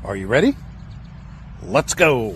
Are you ready? Let's go.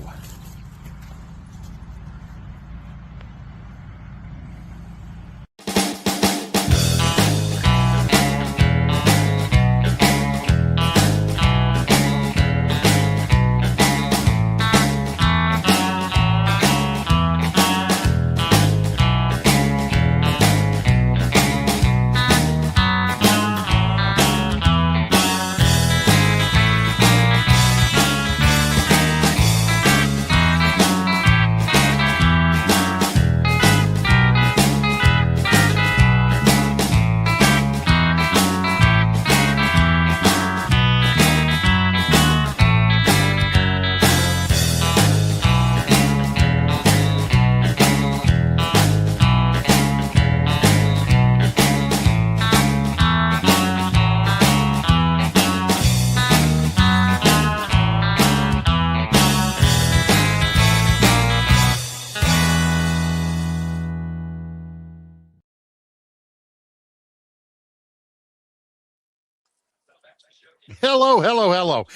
Hello.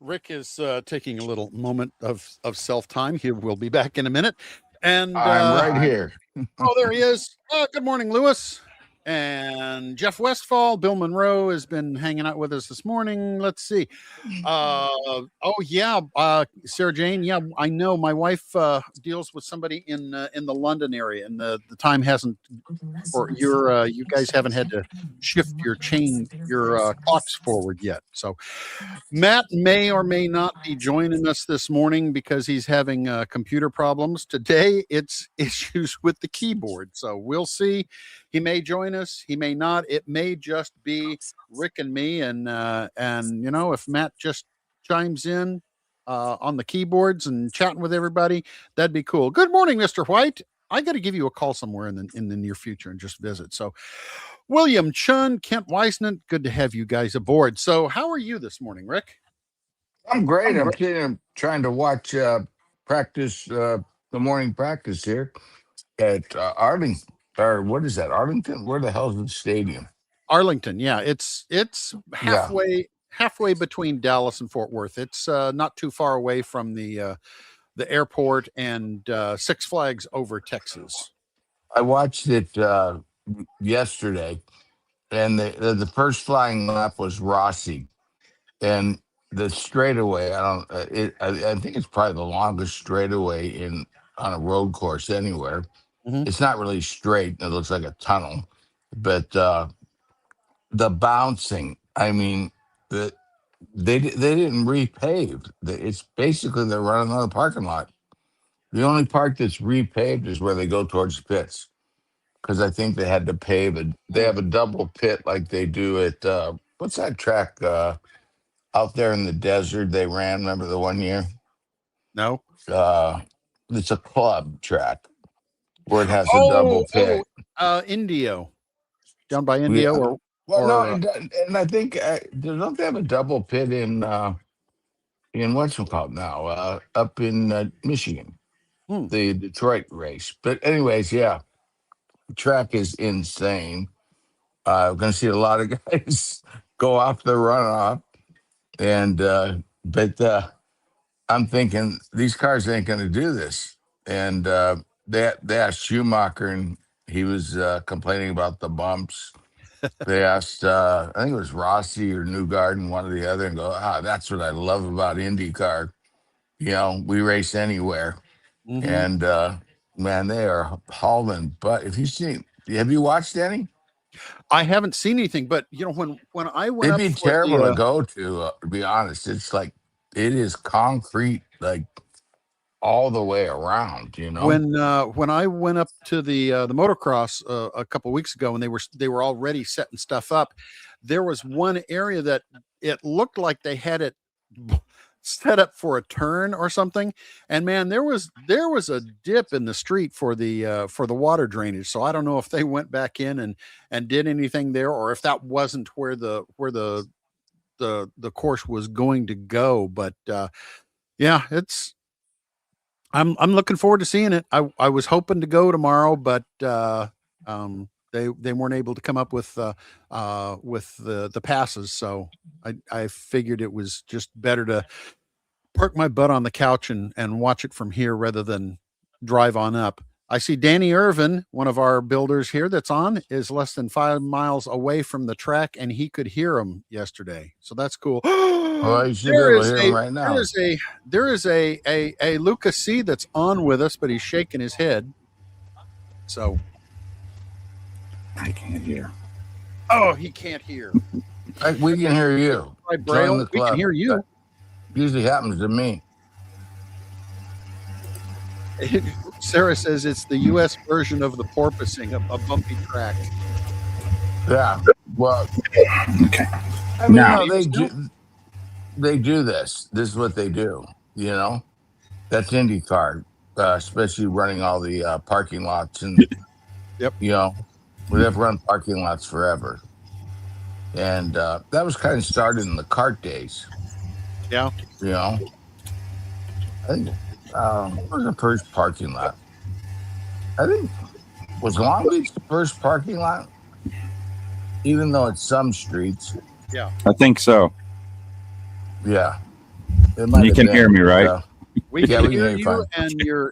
Rick is taking a little moment of self-time. He will be back in a minute. And I'm right here. oh, there he is. Good morning, Lewis. And Jeff Westfall, Bill Monroe has been hanging out with us this morning. Let's see. Sarah Jane. Yeah, I know. My wife deals with somebody in the London area, and the time hasn't, or you guys haven't had to shift your clocks forward yet. So Matt may or may not be joining us this morning because he's having computer problems. Today, it's issues with the keyboard. So we'll see. He may join us. He may not. It may just be Rick and me. And if Matt just chimes in on the keyboards and chatting with everybody, that'd be cool. Good morning, Mr. White. I got to give you a call somewhere in the near future and just visit. So William Chun, Kent Weisnant, good to have you guys aboard. So how are you this morning, Rick? I'm great. I'm trying to watch practice, the morning practice here at Arlington. Or what is that? Arlington? Where the hell is the stadium? Arlington. Yeah, it's halfway between Dallas and Fort Worth. It's not too far away from the airport and Six Flags over Texas. I watched it yesterday, and the first flying lap was Rossi, and the straightaway. I think it's probably the longest straightaway on a road course anywhere. Mhm. It's not really straight. It looks like a tunnel, but the bouncing. I mean, they didn't repave. It's basically they're running on the parking lot. The only part that's repaved is where they go towards the pits, because I think they had to pave it. They have a double pit like they do at what's that track out there in the desert they ran? Remember the one year? No. It's a club track where it has a double pit. Indio, down by Indio, Yeah. or Well, no, or and I think don't they have a double pit in what's it called now, up in Michigan, the Detroit race. But anyways, yeah, the track is insane. We're going to see a lot of guys go off the runoff, and but I'm thinking these cars ain't going to do this. And they asked Schumacher, and he was complaining about the bumps. They asked, I think it was Rossi or Newgarden, one or the other, and go, that's what I love about IndyCar. We race anywhere. Mhm. And man, they are hauling. But have you watched any? I haven't seen anything, but when I went It'd up be for terrible to go to be honest. It's like it is concrete, like all the way around. when I went up to the motocross a couple of weeks ago, and they were already setting stuff up, there was one area that it looked like they had it set up for a turn or something, and man, there was a dip in the street for the water drainage. So I don't know if they went back in and did anything there, or if that wasn't where the course was going to go. But yeah, I'm looking forward to seeing it. I was hoping to go tomorrow, but They weren't able to come up with the passes, so I figured it was just better to park my butt on the couch and watch it from here rather than drive on up. I see Danny Irvin, one of our builders here that's on, is less than 5 miles away from the track, and he could hear him yesterday. So that's cool. Well, you should be able to hear him right now. There is a Lucas C that's on with us, but he's shaking his head. So I can't hear. Oh, he can't hear. We can hear you. By Braille, the club. We can hear you. That usually happens to me. Sarah says it's the U.S. version of the porpoising, a bumpy track. Yeah. Well, okay. I mean, no, they do this. This is what they do. You know, that's IndyCar, especially running all the parking lots and. Yep. You know, they've run parking lots forever, and that was kind of started in the kart days. Yeah. You know, I think what was the first parking lot? I think was Long Beach the first parking lot, even though it's some streets. Yeah, I think so. Yeah, you can hear me, right? We can hear you,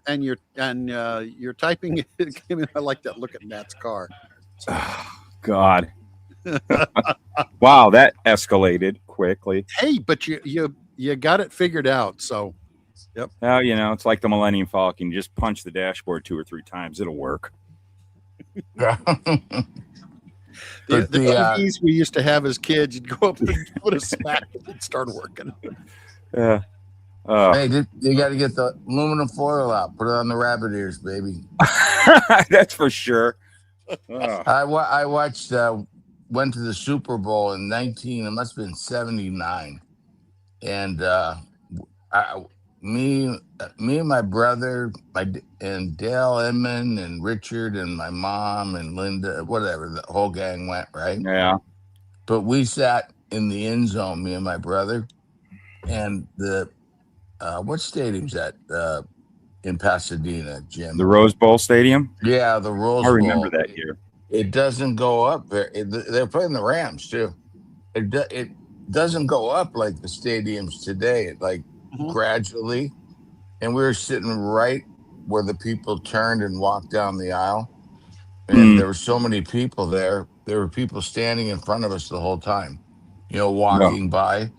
and you're typing. I like that look at Matt's car. So. God. Wow, that escalated quickly. Hey, but you got it figured out. So, yep. Well, you know, it's like the Millennium Falcon. You just punch the dashboard 2 or 3 times, it'll work. Yeah. The TVs we used to have as kids, you'd go up and put a smack and it'd start working. Yeah. Hey, you got to get the aluminum foil out. Put it on the rabbit ears, baby. That's for sure. I watched, went to the Super Bowl in it must have been 79. And me and my brother, and Dale Edmond and Richard and my mom and Linda, whatever, the whole gang went, right? Yeah. But we sat in the end zone, me and my brother, and what stadium's that in Pasadena, Jim? The Rose Bowl Stadium? Yeah, the Rose Bowl. I remember that year. It doesn't go up. They're playing the Rams, too. It doesn't go up like the stadiums today, gradually. And we were sitting right where the people turned and walked down the aisle. And there were so many people there. There were people standing in front of us the whole time, walking by.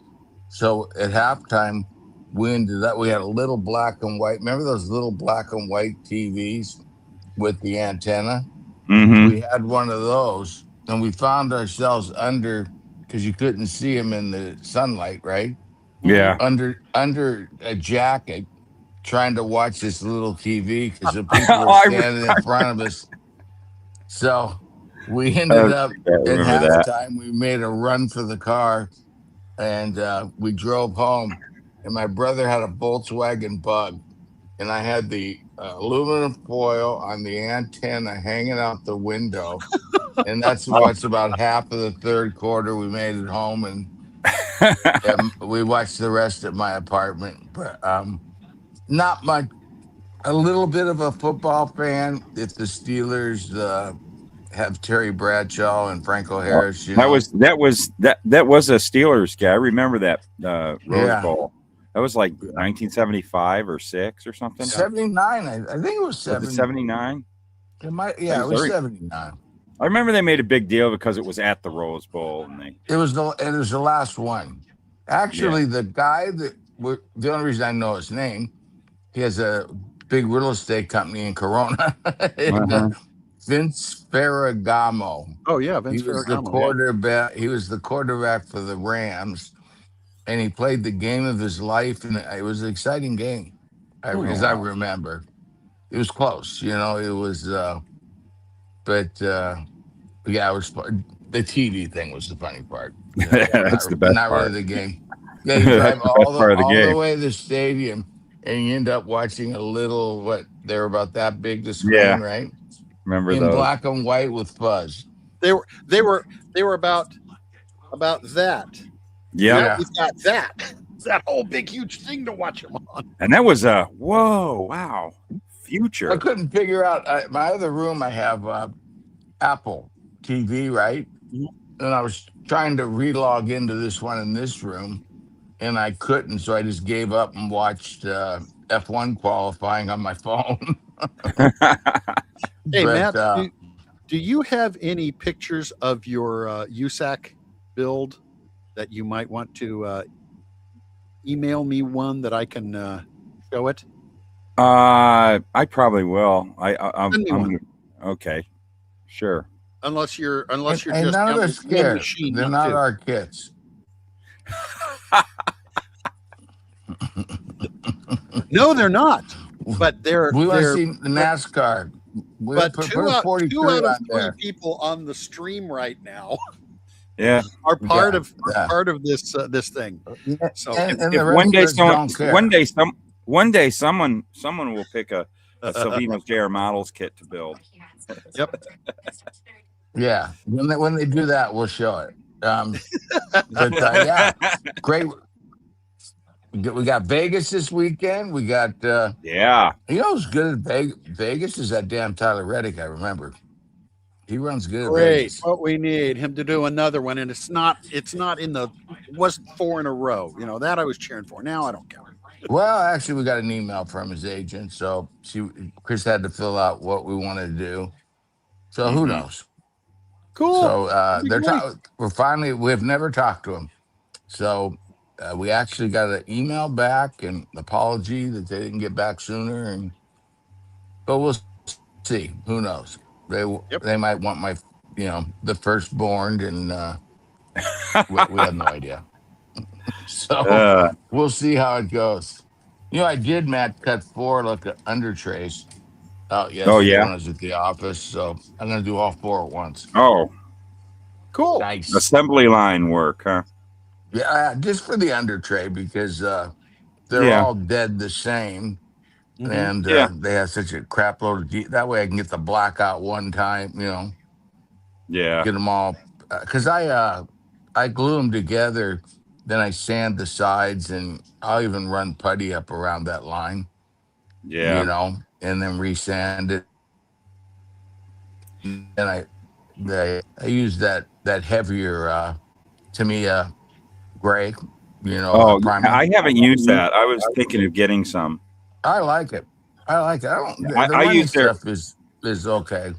So at halftime, we had a little black and white. Remember those little black and white TVs with the antenna? Mm-hmm. We had one of those, and we found ourselves under, because you couldn't see them in the sunlight, right? Yeah. Under a jacket, trying to watch this little TV because the people were standing in front of us. So we ended up at halftime. We made a run for the car, and we drove home. And my brother had a Volkswagen Bug, and I had the aluminum foil on the antenna hanging out the window. And that's what's about half of the third quarter. We made it home, and we watched the rest at my apartment. But not much. A little bit of a football fan if the Steelers have Terry Bradshaw and Franco Harris. That was a Steelers guy. I remember that Rose Bowl. That was like 1975 or 6 or something. 79. I think it was 79. It was 79. I remember they made a big deal because it was at the Rose Bowl, and it was the last one. Actually, the guy the only reason I know his name, he has a big real estate company in Corona. Vince Ferragamo. Oh yeah, Vince Ferragamo. Was the quarterback. He was the quarterback for the Rams. And he played the game of his life, and it was an exciting game, as I remember. It was close, it was, it was the TV thing was the funny part. That's the best part. Not really the game. Yeah, you drive all the way to the stadium, and you end up watching a little, they're about that big, the screen, right? Remember in those. Black and white with fuzz. They were about that. Yeah, we've got that whole big huge thing to watch them on. And that was wow, future. I couldn't figure out my other room. I have Apple TV, right? Mhm. And I was trying to relog into this one in this room, and I couldn't, so I just gave up and watched F1 qualifying on my phone. Hey, But Matt, do you have any pictures of your USAC build that you might want to email me one that I can show it? I probably will. Send me one. Okay, sure. Unless you're and just none of one us care. machine, They're not not two. our kits. No, they're not. But We want to see the NASCAR. We but put two out 43 of on three there. people on the stream right now Yeah. are part Yeah. of this thing. So And If the one rest day of us don't care. one day someone will pick a Salvino's JR Models kit to build. Yep. Yeah, when they do that, we'll show it. But yeah, great. We got Vegas this weekend. We got Yeah. you know who's good at Vegas is that damn Tyler Reddick. I remember he runs good at Great. Vegas. What we need him to do another one, and it's not in the wasn't 4 in a row. You know that I was cheering for. Now I don't care. Well, actually, we got an email from his agent, so Chris had to fill out what we wanted to do. So who knows? Cool. So That'd be great. we've never talked to him. So we actually got an email back and apology that they didn't get back sooner, but we'll see. Who knows? Yep. They might want my the firstborn, and we have no idea. So we'll see how it goes. I did, Matt, cut 4 like an under trace out yesterday when I was at the office. So I'm gonna do all 4 at once. Oh, cool. Nice. Assembly line work, huh? Yeah, just for the under tray because they're all dead the same. Mhm. And they have such a crap load of that way I can get the blackout one time, Yeah. get them all because I glue them together, then I sand the sides, and I'll even run putty up around that line, Yeah. and then resand it. And I use that heavier Tamiya gray, primer. I haven't used that. I was thinking of getting some. I like it. I don't. The I running use their stuff is okay.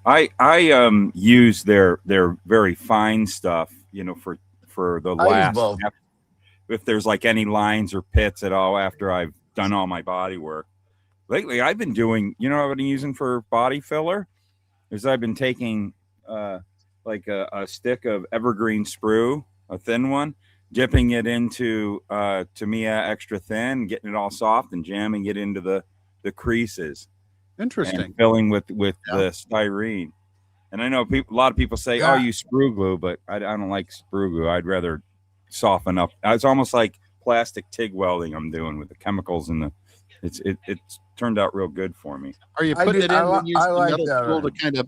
I use their very fine stuff, for the I use last. both. If there's like any lines or pits at all after I've done all my body work. Lately, I've been doing. What I've been using for body filler is I've been taking like a stick of evergreen sprue, a thin one, dipping it into Tamiya extra thin, getting it all soft, and jamming it into the creases. Interesting. And filling with the styrene. And I know a lot of people say, "Oh, use sprue glue," but I don't like sprue glue. I'd rather soften up. It's almost like plastic TIG welding I'm doing with the chemicals and it's turned out real good for me. Are you putting it in when you use the like metal tool to kind of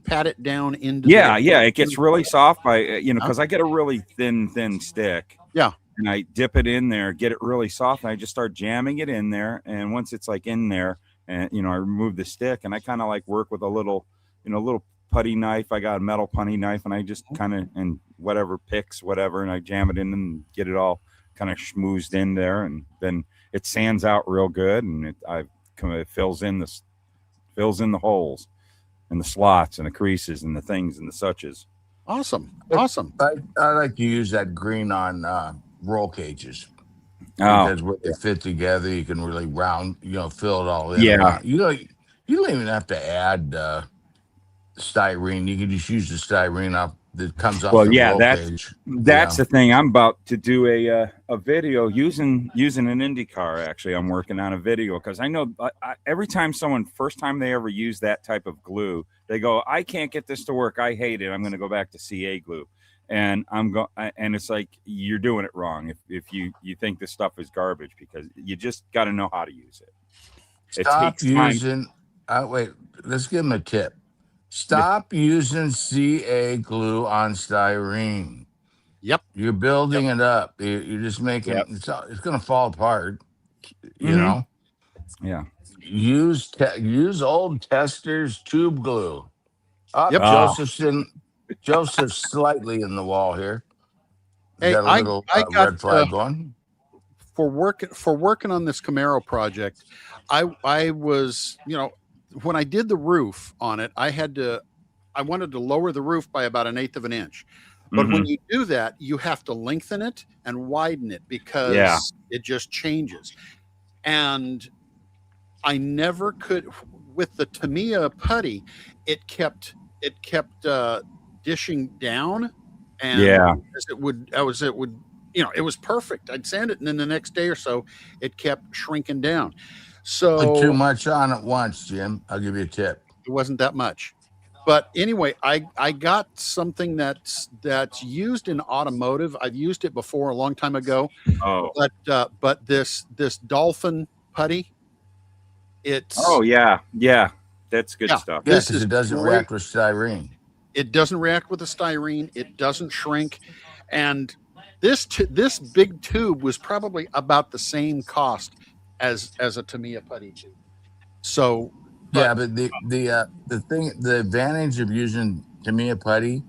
pat it down into? Yeah, it gets really soft by because I get a really thin stick. Yeah. And I dip it in there, get it really soft, and I just start jamming it in there. And once it's like in there, and I remove the stick, and I kind of like work with a little putty knife. I got a metal putty knife, and I just kind of and whatever picks whatever, and I jam it in and get it all kind of schmoozed in there, and then it sands out real good, and it fills in the holes and the slots and the creases and the things and the suches. Awesome. I like to use that green on roll cages. Oh, Because when they fit together, you can really fill it all in. Yeah. You don't even have to add styrene. You can just use the styrene that comes off the roll cage. That's the thing. I'm about to do a video using an IndyCar. Actually, I'm working on a video because I know every time first time they ever use that type of glue, they go, "I can't get this to work. I hate it. I'm going to go back to CA glue." And and it's like you're doing it wrong if you think this stuff is garbage, because you just got to know how to use it. Stop using. Wait, let's give them a tip. Stop using CA glue on styrene. Yep. You're building it up. You're just making it's going to fall apart. Yeah. use old Tester's tube glue. Yep. Joseph's slightly in the wall here. Hey, Got a little I got red flag going. for working on this Camaro project. I was, when I did the roof on it, I wanted to lower the roof by about 1/8 of an inch. But when you do that, you have to lengthen it and widen it because it just changes. And I never could with the Tamiya putty. It kept dishing down, and it would, it was perfect. I'd sand it, and then the next day or so, it kept shrinking down. So Put too much on at once, Jim. I'll give you a tip. it wasn't that much. But anyway, I got something that's used in automotive. I've used it before a long time ago. Oh, But this Dolphin putty, it's yeah, that's good stuff. Yeah, This because is it doesn't great. react with styrene. It doesn't react with the styrene. It doesn't shrink, and this big tube was probably about the same cost as a Tamiya putty tube. So Yeah, but the advantage of using Tamiya putty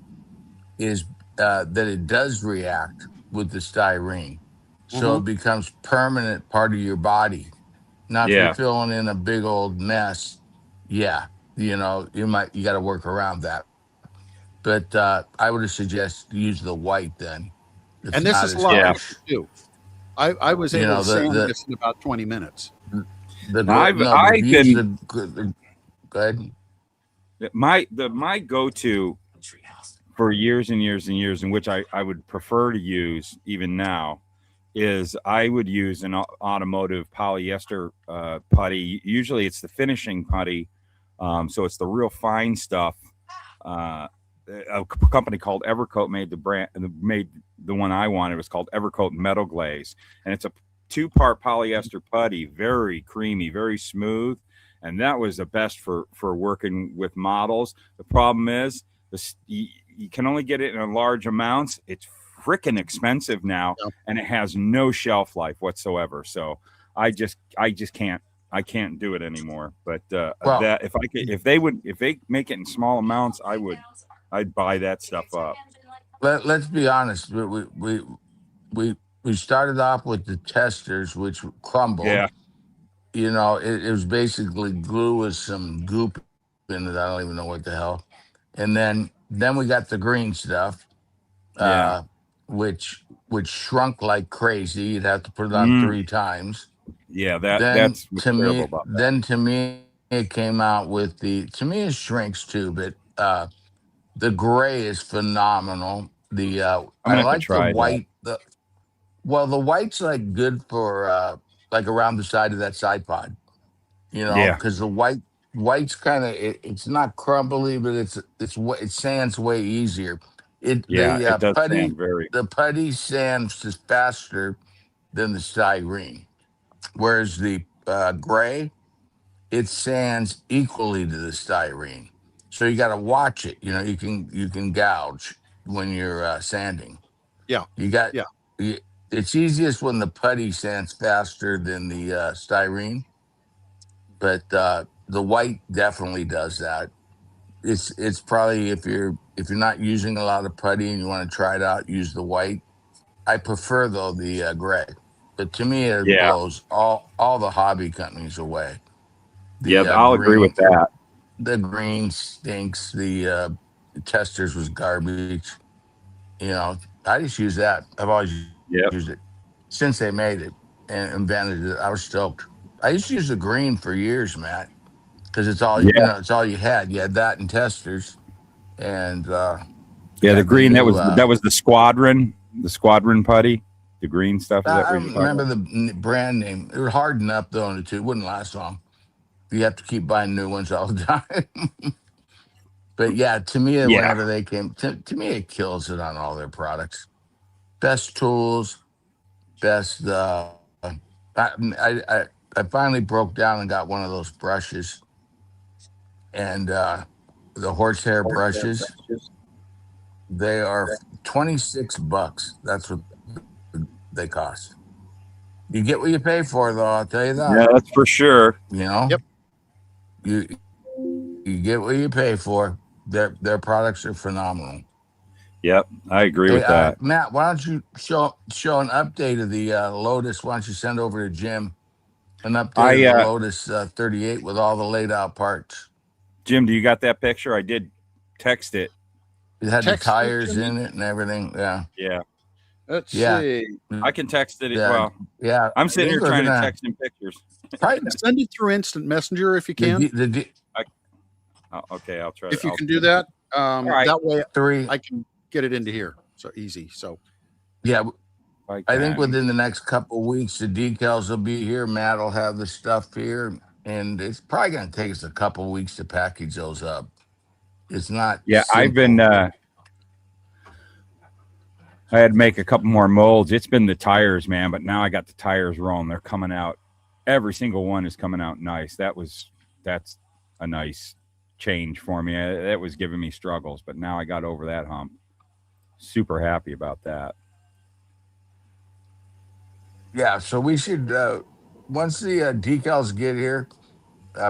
is that it does react with the styrene, so it becomes permanent part of your body. Now, if you're filling in a big old mess, you got to work around that. But I would suggest use the white then. It's and this not is a as lot harsh. easier too. I was able to sand this in about 20 minutes. Go ahead. My go-to for years and years and years, in which I would prefer to use even now, is I would use an automotive polyester putty. Usually it's the finishing putty, so it's the real fine stuff. A company called Evercoat made the one I wanted. It was called Evercoat Metal Glaze, and it's a 2-part polyester putty, very creamy, very smooth, and that was the best for working with models. The problem is you can only get it in large amounts. It's freaking expensive now, and it has no shelf life whatsoever. So I just can't do it anymore. But that if they make it in small amounts, I'd buy that stuff up. Let's be honest. We started off with the testers, which crumbled. Yeah. It was basically glue with some goop in it. I don't even know what the hell. And then we got the green stuff, which shrunk like crazy. You'd have to put it on 3 times. Yeah, that's terrible about that. Then to me, it came out with it shrinks too, but the gray is phenomenal. I like the white. The white's like good for like around the side of that side pod, because the white's kind of it's not crumbly, but it sands way easier. It does sand the putty sands is faster than the styrene, whereas the gray, it sands equally to the styrene. So you got to watch it. You can gouge when you're sanding. Yeah. It's easiest when the putty sands faster than the styrene, but the white definitely does that. It's probably if you're not using a lot of putty and you want to try it out, use the white. I prefer though the gray, but to me it blows all the hobby companies away. I'll agree with that. The green stinks. The testers was garbage. I just use that. I've always used it since they made it and invented it. I was stoked. I used to use the green for years, Matt, because it's all it's all you had. You had that and testers, and the green that was the squadron putty, the green stuff. I don't remember the brand name. It was hard enough though, and it wouldn't last long. You have to keep buying new ones all the time. But to me, whenever they came, to me, it kills it on all their products. Best tools, best. I finally broke down and got one of those brushes, and the horsehair brushes. They are $26. That's what they cost. You get what you pay for, though. I'll tell you that. Yeah, that's for sure. Yep. you get what you pay for. Their products are phenomenal. Yep, I agree Hey, with that. Matt, why don't you show an update of the Lotus? Why don't you send over to Jim an update of the Lotus 38 with all the laid out parts? Jim, do you got that picture? I did text it. It had Text the it to tires me? in it and everything. Yeah. Yeah, Let's Yeah. see. I can text it. Yeah. Well, Yeah. I'm sitting here We're trying to gonna- text him pictures. Probably Send it through instant messenger if you can. Oh, okay, I'll try. If you I'll can do that, right. that way 3. I can get it into here. So easy. So Yeah. I I think can. within the next couple of weeks, the decals will be here. Matt will have the stuff here, and it's probably going to take us a couple of weeks to package those up. It's not. Yeah, I've been. simple. I had to make a couple more molds. It's been the tires, man, but now I got the tires rolling. They're coming out. Every single one is coming out nice. That's a nice change for me. That was giving me struggles, but now I got over that hump. Super happy about that. Yeah, so we should once the decals get here,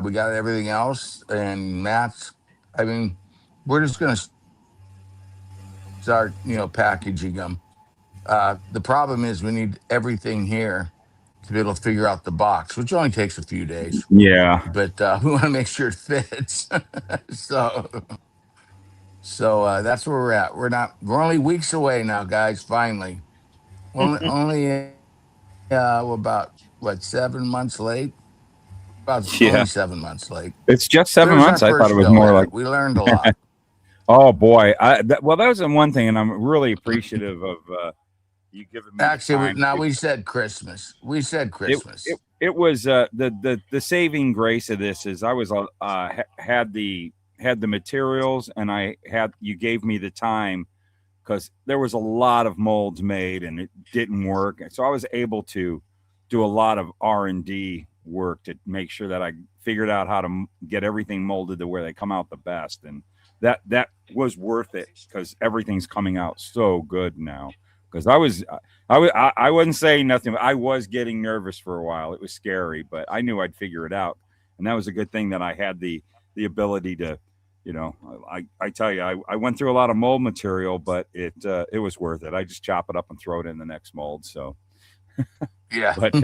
we got everything else, and Matt's. I mean, we're just going to start, packaging them. The problem is we need everything here to be able to figure out the box, which only takes a few days. Yeah. But we want to make sure it fits. so that's where we're at. We're only weeks away now, guys. Finally, only about 7 months late. Only 7 months late. It's just 7 There's months. our I thought it was first more go like. we learned a lot. Oh boy. Well, that was the one thing, and I'm really appreciative of you giving me. Actually, we said Christmas. We said Christmas. It was the saving grace of this is I was had the materials, and you gave me the time because there was a lot of molds made and it didn't work, so I was able to do a lot of R&D work to make sure that I figured out how to get everything molded to where they come out the best, and that was worth it because everything's coming out so good now. Because I wasn't saying nothing, but I was getting nervous for a while. It was scary, but I knew I'd figure it out, and that was a good thing that I had the ability to, I tell you, I went through a lot of mold material, but it was worth it. I just chop it up and throw it in the next mold. So yeah, but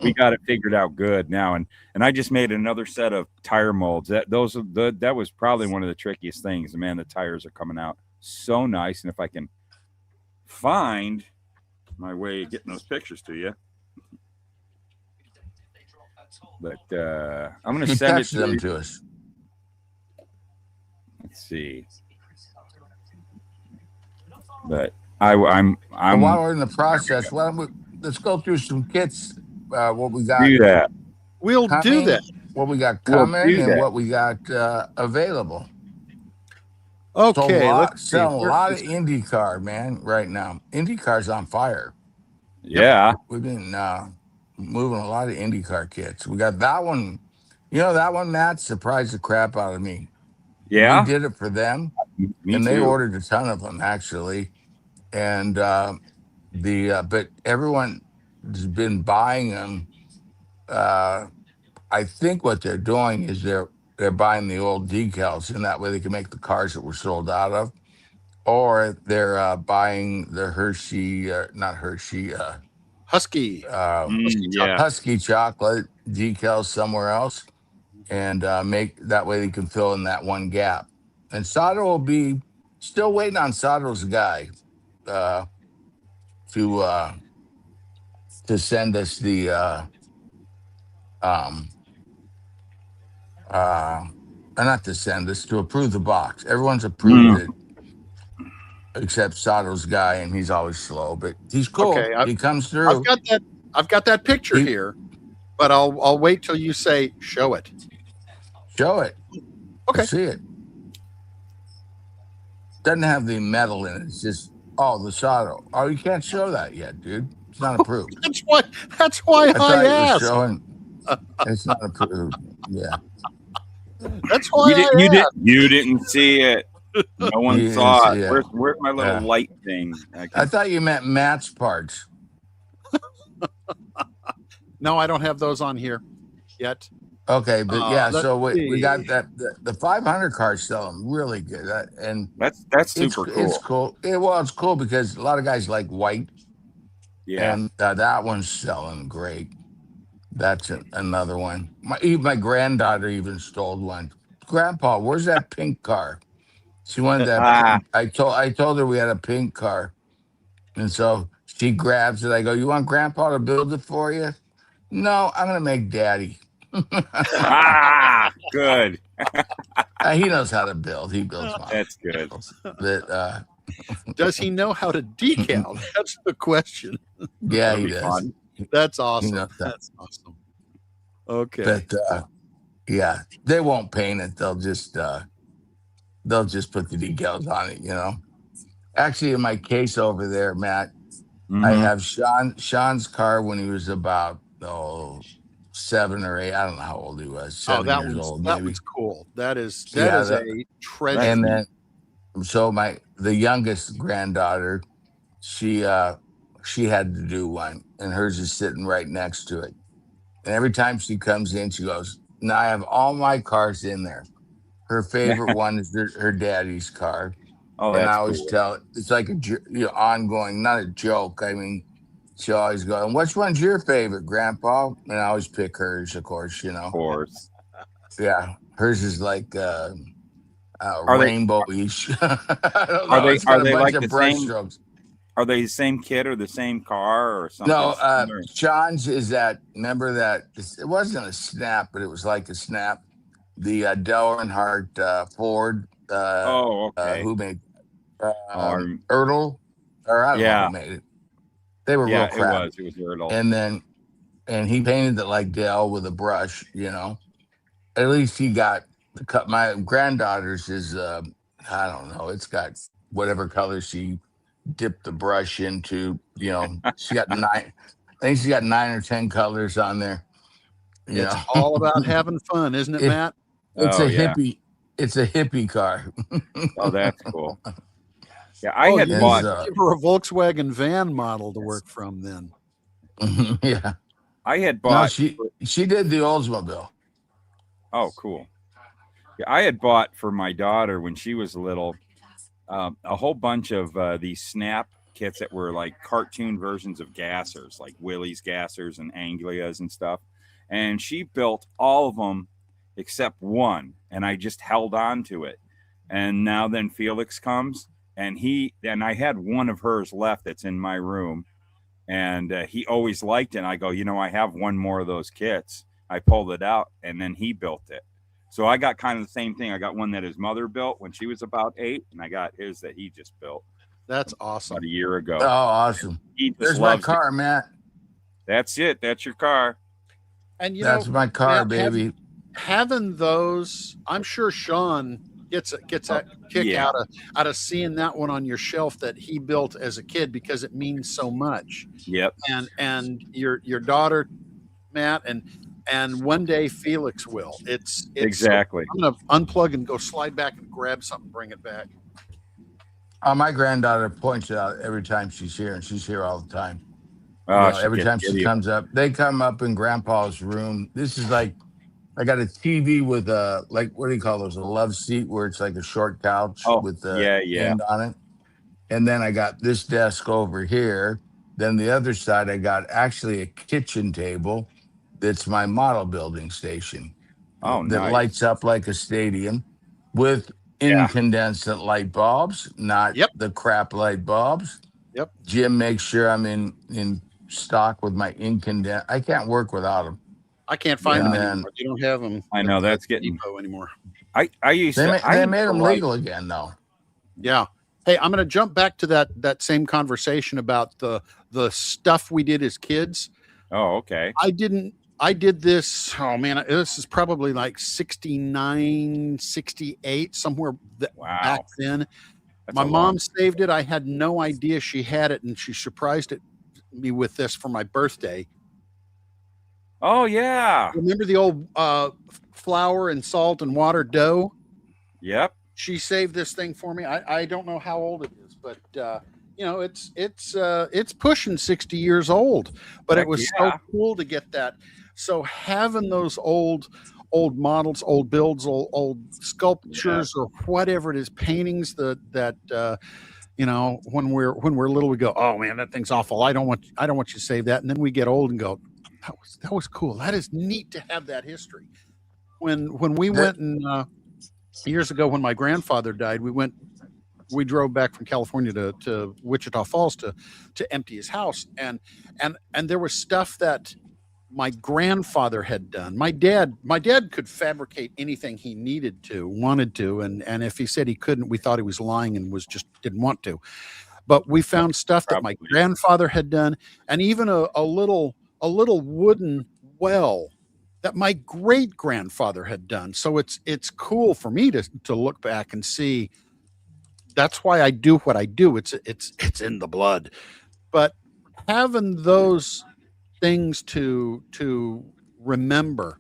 we got it figured out good now, and I just made another set of tire molds. That was probably one of the trickiest things. Man, the tires are coming out so nice, and if I can find my way of getting those pictures to you, but I'm going to send it to us. Let's see, but I'm while we're in the process, let's go through some kits. What we got? Do that. We'll do that. What we got coming and what we got available. Okay, let's see. A lot of IndyCar, man, right now. IndyCar's on fire. Yeah. We've been moving a lot of IndyCar kits. We got that one. That one, Matt, surprised the crap out of me. Yeah. We did it for them. Me and too. They ordered a ton of them, actually. And but everyone has been buying them. I think what they're doing is they're buying the old decals, and that way they can make the cars that were sold out of, or they're buying the Husky. Husky chocolate decals somewhere else, and make that way they can fill in that one gap. And Sato will be still waiting on Sato's guy to send us the not to send us, to approve the box. Everyone's approved it except Sato's guy, and he's always slow, but he's cool. Okay, he comes through. I've got that picture here, but I'll wait till you say show it. Show it. Okay. See it. Doesn't have the metal in it. It's just the Sato. Oh, you can't show that yet, dude. It's not approved. That's why I asked. It's not approved. Yeah. That's why you didn't see it. No one saw it. Where's my little light thing? I thought you meant Matt's parts. No, I don't have those on here yet. Okay, but yeah, Let's so we got see. that the 500 cars selling really good, and That's super it's cool. cool. It's cool because a lot of guys like white, Yeah. and that one's selling great. That's another one. Even my granddaughter even stole one. Grandpa, where's that pink car? She wanted that. Ah, I told her we had a pink car, and so she grabs it. I go, "You want Grandpa to build it for you?" No, I'm gonna make Daddy. good. He knows how to build. He builds That's good. models. But Does he know how to decal? That's the question. yeah, That'll he be does. fun. That's He awesome. knows that. That's awesome. Okay. But yeah, they won't paint it. They'll just put the decals on it. Actually, in my case over there, Matt, I Mhm. have Sean's car when he was about 7 or 8. I don't know how old he was. Oh, 7 years old, that maybe. one's cool. That is Yeah, a treasure. and then so the youngest granddaughter, she had to do one, and hers is sitting right next to it. And every time she comes in, she goes, "Now I have all my cars in there." Her favorite one is her daddy's car. Oh, And I that's always cool. tell it's like ongoing, not a joke. I mean, she always goes, "And which one's your favorite, Grandpa?" And I always pick hers, of course. Of course. Yeah, hers is like Are they rainbowish. I don't know. It's are got a they bunch like of the brush same? strokes. Are they the same kid or the same car or something No, similar? Sean's is that. Remember that it wasn't a snap, but it was like a snap. The Dell Earnhardt Ford. Oh, okay. Who made Oh, Ertl? Or I don't know yeah, who made it. They were yeah. real crap. It was Erdl. And he painted it like Dell with a brush. At least he got the cut. My granddaughter's is I don't know. It's got whatever color she dipped the brush into. She got nine. I think she got 9 or 10 colors on there. It's all about having fun, isn't it, Matt? It's Oh, a yeah. hippie. It's a hippie car. Oh, that's cool. Yeah, I had you bought. give her a Volkswagen van model to work from then. Yeah. I had No, bought. she did the Oldsmobile. Oh, cool. Yeah, I had bought for my daughter when she was little a whole bunch of these snap kits that were like cartoon versions of gassers, like Willie's gassers and Anglias and stuff. And she built all of them except one, and I just held on to it. And now then Felix comes, and I had one of hers left that's in my room, and he always liked it. And I go, I have one more of those kits. I pulled it out, and then he built it. So I got kind of the same thing. I got one that his mother built when she was about 8, and I got his that he just built. That's awesome. About a year ago. Oh, awesome. There's my car, Matt. That's it. That's your car. And that's my car, Matt, baby. Having those, I'm sure Sean gets a kick out of seeing that one on your shelf that he built as a kid, because it means so much. Yep. And your daughter, Matt, and one day Felix will. It's exactly. I'm gonna unplug and go slide back and grab something, bring it back. My granddaughter points it out every time she's here, and she's here all the time. Oh, every time she comes up, they come up in Grandpa's room. This is like, I got a TV with a, like, what do you call those? A love seat, where it's like a short couch with the end on it. And then I got this desk over here. Then the other side, I got actually a kitchen table that's my model building station. Oh, that nice. lights up like a stadium with incandescent light bulbs, not the crap light bulbs. Yep. Jim makes sure I'm in stock with my incandescent. I can't work without them. I can't find them anymore. You don't have them. I know that's getting Depot anymore. I used to. They made them legal again, though. Yeah. Hey, I'm going to jump back to that same conversation about the stuff we did as kids. Oh, okay. I did this. Oh man, this is probably like 69, 68, somewhere back then. My mom saved it. I had no idea she had it, and she surprised me with this for my birthday. Oh yeah. Remember the old flour and salt and water dough? Yep. She saved this thing for me. I don't know how old it is, but it's pushing 60 years old. But it was so cool to get that. So having those old old models, old builds, old sculptures, or whatever it is, paintings that you know, when we're little, we go, oh man, that thing's awful. I don't want you to save that. And then we get old and go, that was cool. That is neat to have that history. When we went and years ago when my grandfather died, we drove back from California to Wichita Falls to empty his house, and there was stuff that my grandfather had done. My dad could fabricate anything he wanted to, and if he said he couldn't, we thought he was lying and didn't want to. But we found stuff that my grandfather had done, and even a little wooden well that my great grandfather had done. So it's cool for me to look back and see. That's why I do what I do. It's in the blood. But having those things to remember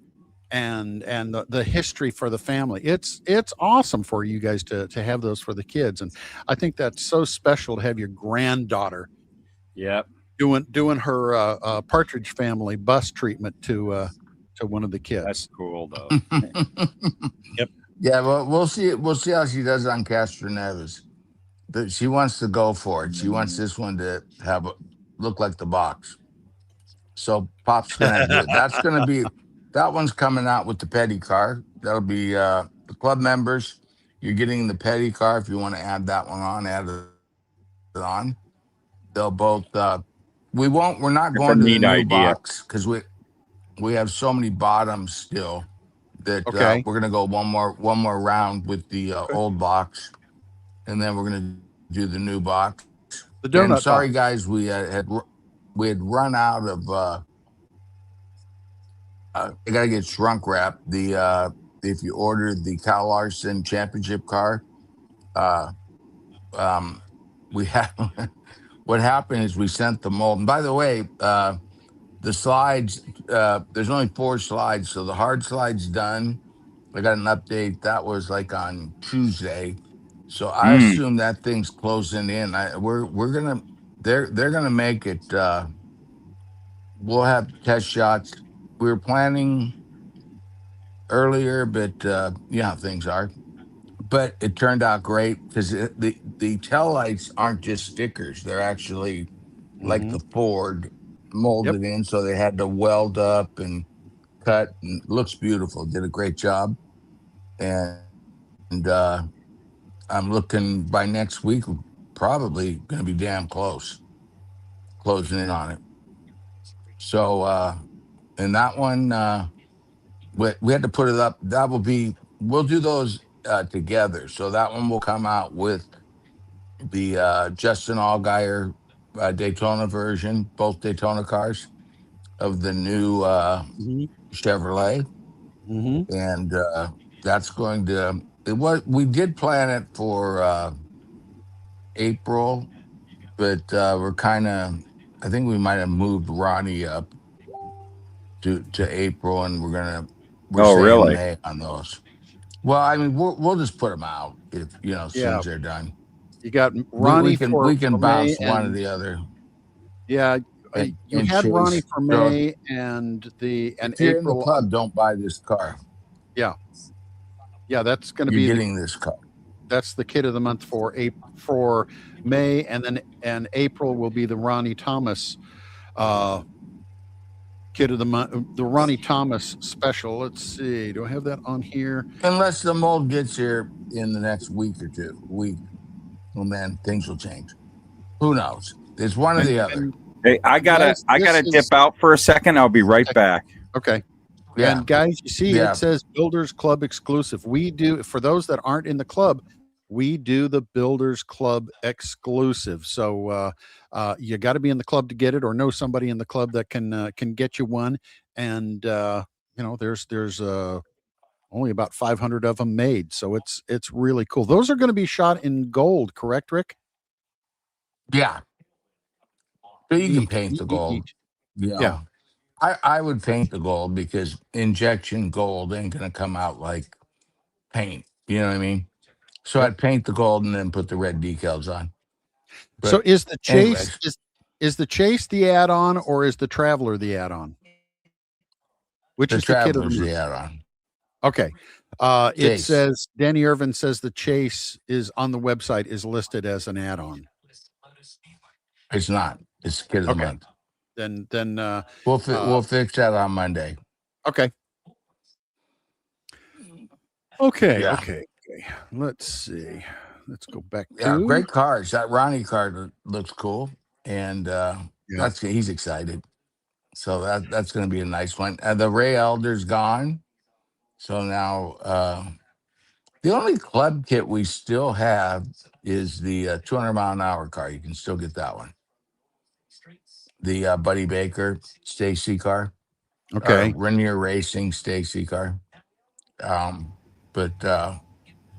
and the history for the family, it's awesome for you guys to have those for the kids. And I think that's so special to have your granddaughter doing her Partridge Family bus treatment to one of the kids. That's cool though. Yep. Yeah, well, we'll see how she does on Castro Neves. But she wants to go for it. She wants this one to look like the box. So Pop's gonna do it. That one's coming out with the petty car. That'll be the club members. You're getting the petty car if you want to add that one on. Add it on. They'll both. We're not going to the new box because we have so many bottoms still that we're gonna go one more round with the old box, and then we're gonna do the new box. The donut. And sorry, guys, we had run out of. I gotta get shrunk wrap. If you ordered the Cal Larson Championship car, we have. What happened is we sent the mold. And by the way, the slides. There's only 4 slides, so the hard slide's done. I got an update that was like on Tuesday. So I assume that thing's closing in. They're gonna make it. We'll have test shots. We were planning earlier, but you know how things are. But it turned out great because the tail lights aren't just stickers; they're actually like the Ford molded in. So they had to weld up and cut, and it looks beautiful. Did a great job, and I'm looking by next week, probably going to be damn closing in on it. So, and that one, we had to put it up. We'll do those together. So that one will come out with the Justin Allgaier Daytona version, both Daytona cars of the new Chevrolet. And that's going to, we did plan it for April, but we're I think we might have moved Ronnie up to April, and we're saying May on those. Well, I mean, we'll just put them out if as soon as they're done. You got Ronnie we can bounce May one or the other. Yeah, you had Chase. Ronnie for May and if you're April. In the club, don't buy this car. Yeah, that's going to be getting this car. That's the kid of the month for May, and April will be the Ronnie Thomas kid of the month, the Ronnie Thomas special. Let's see, do I have that on here? Unless the mold gets here in the next week or two, and then things will change. Who knows? It's one or the other. Hey, I gotta dip out for a second. I'll be right back. Okay. Yeah. And guys, you see, it says Builders Club exclusive. We do, for those that aren't in the club, we do the Builders Club exclusive. So you got to be in the club to get it, or know somebody in the club that can get you one. And there's only about 500 of them made, so it's really cool. Those are going to be shot in gold, correct, Rick? Yeah. So you can paint the gold. Yeah. I would paint the gold because injection gold ain't going to come out like paint. You know what I mean? So I'd paint the gold and then put the red decals on. But so is the Chase is the Chase the add-on, or is the Traveler the add-on? Which is the kid of the add-on? Okay. It Chase. says Danny Irvin says the Chase is on the website is listed as an add-on. It's not. It's kid of the Okay. month. Then We'll fix that on Monday. okay. Okay. Yeah. Okay. Let's see. Let's go back Yeah, to great cars. That Ronnie car looks cool, and he's excited. So that's going to be a nice one. The Ray Elder's gone, so now the only club kit we still have is the 200-mile-an-hour car. You can still get that one. The Buddy Baker Stacy car, okay. Rainier Racing Stacy car. But I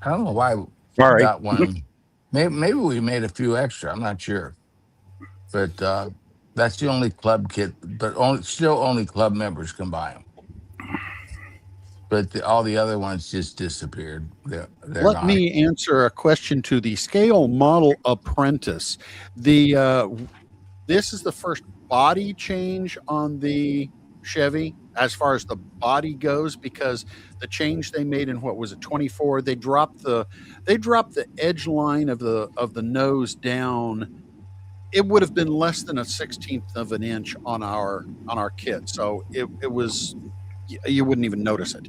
don't know why Sorry. that one. Maybe we made a few extra. I'm not sure, but that's the only club kit. But only club members can buy them. But all the other ones just disappeared. They're Let gone. me answer a question to the Scale Model Apprentice. This is the first body change on the Chevy as far as the body goes, because the change they made in what was it 24, they dropped the edge line of the nose down. It would have been less than a 16th of an inch on our kit, so it was, you wouldn't even notice it.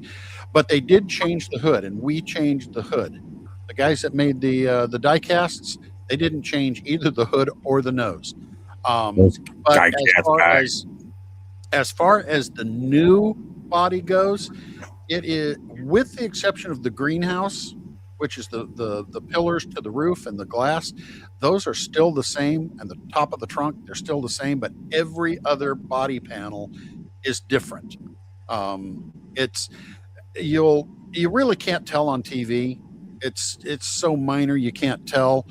But they did change the hood, and we changed the hood. The guys that made the die casts, they didn't change either the hood or the nose. Those But die cast guys. as far as the new body goes, it is, with the exception of the greenhouse, which is the pillars to the roof and the glass, those are still the same, and the top of the trunk, they're still the same, but every other body panel is different. It's you really can't tell on TV. It's so minor you can't tell,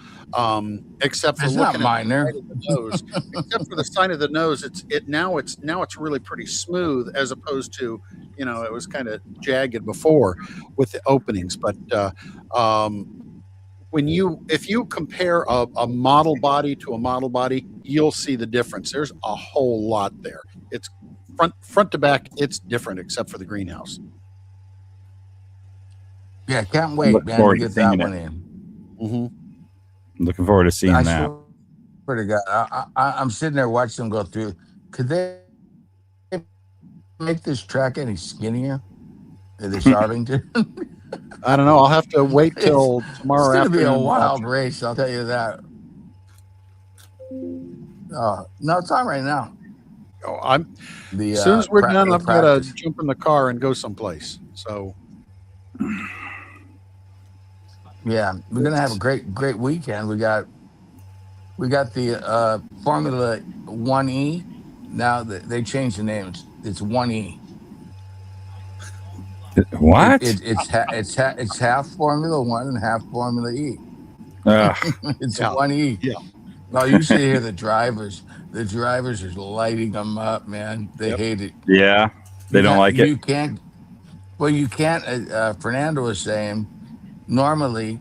except for It's not looking minor. at the side of the nose. Except for the side of the nose, it's really pretty smooth, as opposed to, it was kind of jagged before with the openings. But if you compare a model body to a model body, you'll see the difference. There's a whole lot there. It's front to back, it's different, except for the greenhouse. Yeah, can't wait, looking man, forward to to get that seeing one it. in. Mm-hmm. Looking forward to seeing I that. swear to God, I'm sitting there watching them go through. Could they make this track any skinnier? This Arlington? I don't know. I'll have to wait It's till tomorrow going to be a afternoon. wild race, I'll tell you that. No, it's on right now. As soon as we're done, I've got to jump in the car and go someplace. So, yeah, we're gonna have a great weekend. We got the Formula 1E. Now they changed the names. It's 1E. What? It's half Formula 1 and half Formula E. It's 1E. Yeah. Well, you should hear the drivers. The drivers are lighting them up, man. They hate it. Yeah, they don't like it. You can't. Fernando was saying, normally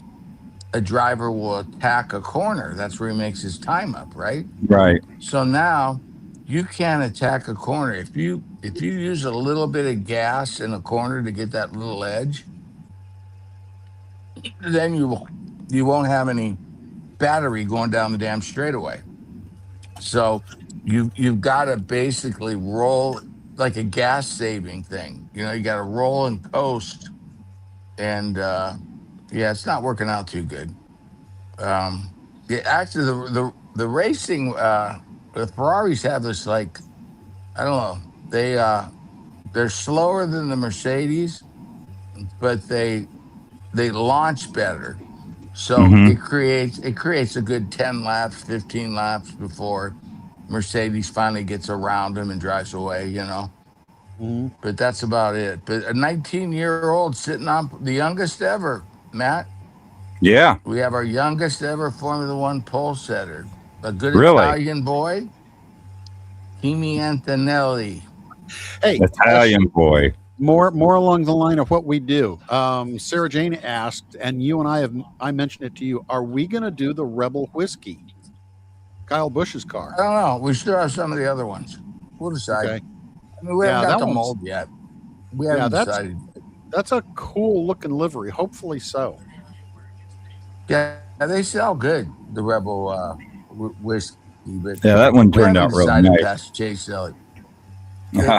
a driver will attack a corner. That's where he makes his time up, right? Right. So now you can't attack a corner. If you use a little bit of gas in a corner to get that little edge, then you won't have any battery going down the damn straightaway. So you've got to basically roll like a gas saving thing. You got to roll and coast, and it's not working out too good. Actually, the racing, the Ferraris have this, like, I don't know, they're slower than the Mercedes, but they launch better. So it creates a good 10 laps, 15 laps before Mercedes finally gets around them and drives away, But that's about it. But a 19-year-old sitting on the youngest ever, Matt. Yeah. We have our youngest ever Formula 1 pole setter, a good Really? Italian boy, Kimi Antonelli. Hey, Italian boy. More along the line of what we do. Sarah Jane asked, and you and I mentioned it to you. Are we going to do the Rebel Whiskey? Kyle Busch's car. I don't know. We still have some of the other ones. We'll decide. Okay. I mean, we haven't got the mold yet. We haven't decided. That's a cool looking livery. Hopefully so. Yeah, they sell good, the Rebel whiskey, but Yeah, that one we turned haven't out really decided nice. past Chase Elliott.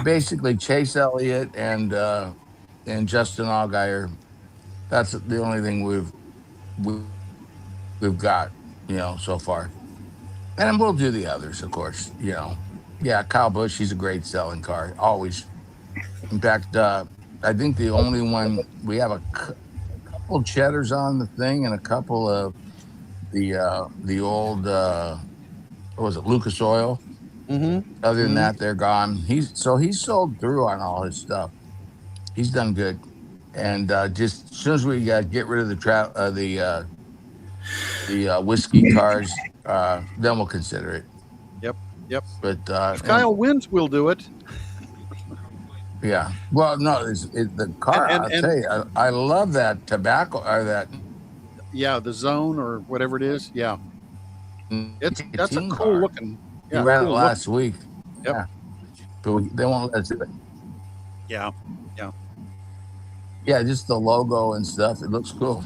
Basically, Chase Elliott and Justin Allgaier. That's the only thing we've got, so far. And we'll do the others, of course. Yeah, Kyle Busch. He's a great selling car, always. In fact, I think the only one we have a couple cheddars on the thing and a couple of the old what was it, Lucas Oil. Mm-hmm. Other than Mm-hmm. that, they're gone. He's sold through on all his stuff. He's done good. And just as soon as we get rid of the whiskey cars, then we'll consider it. Yep. Yep. But If Kyle wins, we'll do it. yeah, well, no, the car. I'll tell you, I love that tobacco or that. Yeah, the Zone or whatever it is. Yeah, that's a cool car. looking. He Yeah, ran cool it last week. Yep. Yeah, but they won't let us do it. Yeah. Yeah, just the logo and stuff. It looks cool.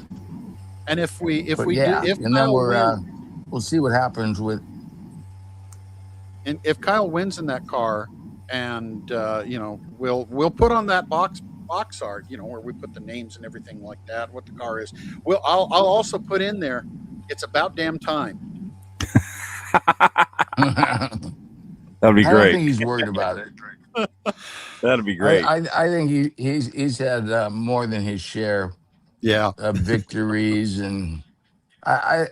And if we And then Kyle we'll see what happens with. And if Kyle wins in that car, and we'll put on that box art, where we put the names and everything like that, what the car is. I'll also put in there, it's about damn time. That'd be I great. don't think he's worried about it. That'd be great. I think he's had more than his share of victories, and I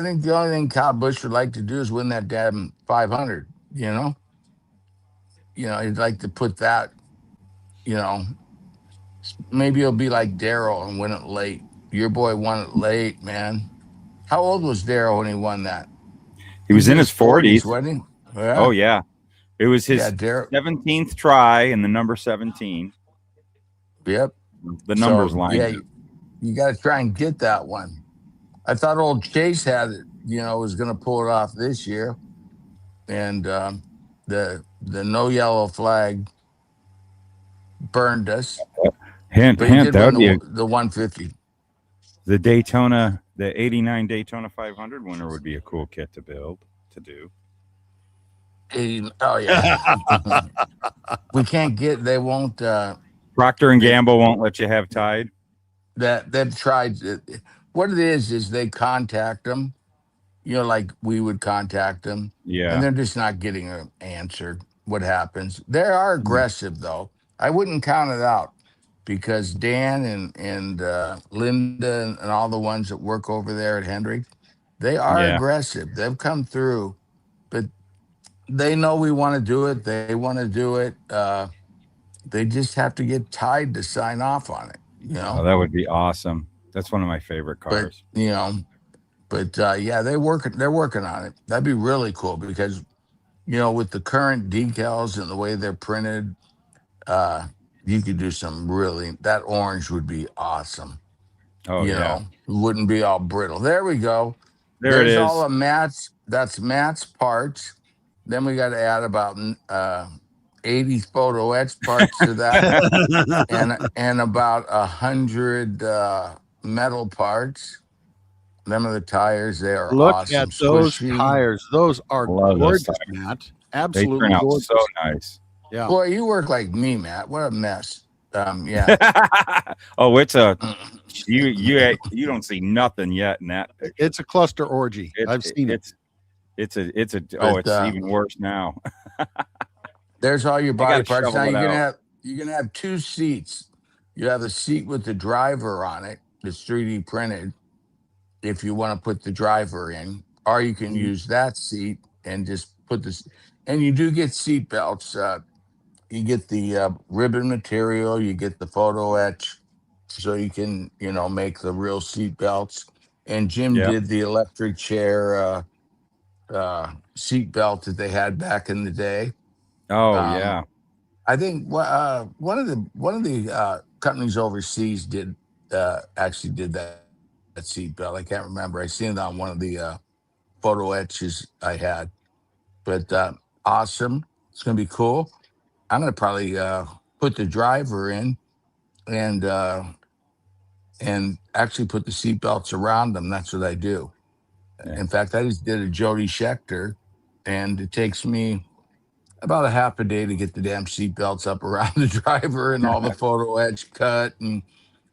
think the only thing Kyle Busch would like to do is win that damn 500. He'd like to put that. Maybe he'll be like Darrell and win it late. Your boy won it late, man. How old was Darrell when he won that? He was in his 40s. Wasn't he? Yeah. Oh yeah, it was his 17th try in the number 17. Yep. The numbers line. Yeah, you got to try and get that one. I thought old Chase had it. Was going to pull it off this year, and the no yellow flag burned us. Hint. That would be the 150. The Daytona, the '89 Daytona 500 winner would be a cool kit to do. Oh yeah. We can't get. They won't. Procter and Gamble won't let you have Tide. That they've tried. What it is they contact them. Like we would contact them. Yeah. And they're just not getting an answer. What happens? They are aggressive though. I wouldn't count it out, because Dan and Linda and all the ones that work over there at Hendrick, they are aggressive. They've come through, but they know we want to do it. They want to do it. They just have to get Tide to sign off on it. Oh, that would be awesome. That's one of my favorite cars. But they're working on it. That'd be really cool, because with the current decals and the way they're printed, you could do some that orange would be awesome. Oh, It wouldn't be all brittle. There we go. There's it is. All of Matt's. That's Matt's parts. Then we got to add about 80 photo etch parts to that, and about 100 metal parts. Them are the tires. They are Look awesome. at those Squishy. Tires. Those are gorgeous, Matt. Absolutely they turn out gorgeous. so nice. Yeah. Boy, you work like me, Matt. What a mess. Yeah. Oh, it's a you don't see nothing yet in that picture. It's a cluster orgy. I've seen it. It's even worse now. There's all your body parts. Now you're gonna have two seats. You have a seat with the driver on it. It's 3D printed. If you want to put the driver in, or you can use that seat and just put this. And you do get seat belts. You get the ribbon material. You get the photo etch, so you can make the real seat belts. And Jim did the electric chair seat belt that they had back in the day. Oh yeah. I think one of the companies overseas actually did that seat belt. I can't remember. I seen it on one of the photo etches I had. But awesome. It's gonna be cool. I'm gonna probably put the driver in and actually put the seat belts around them. That's what I do. Yeah. In fact, I just did a Jody Schechter, and it takes me about a half a day to get the damn seat belts up around the driver and all the photo edge cut and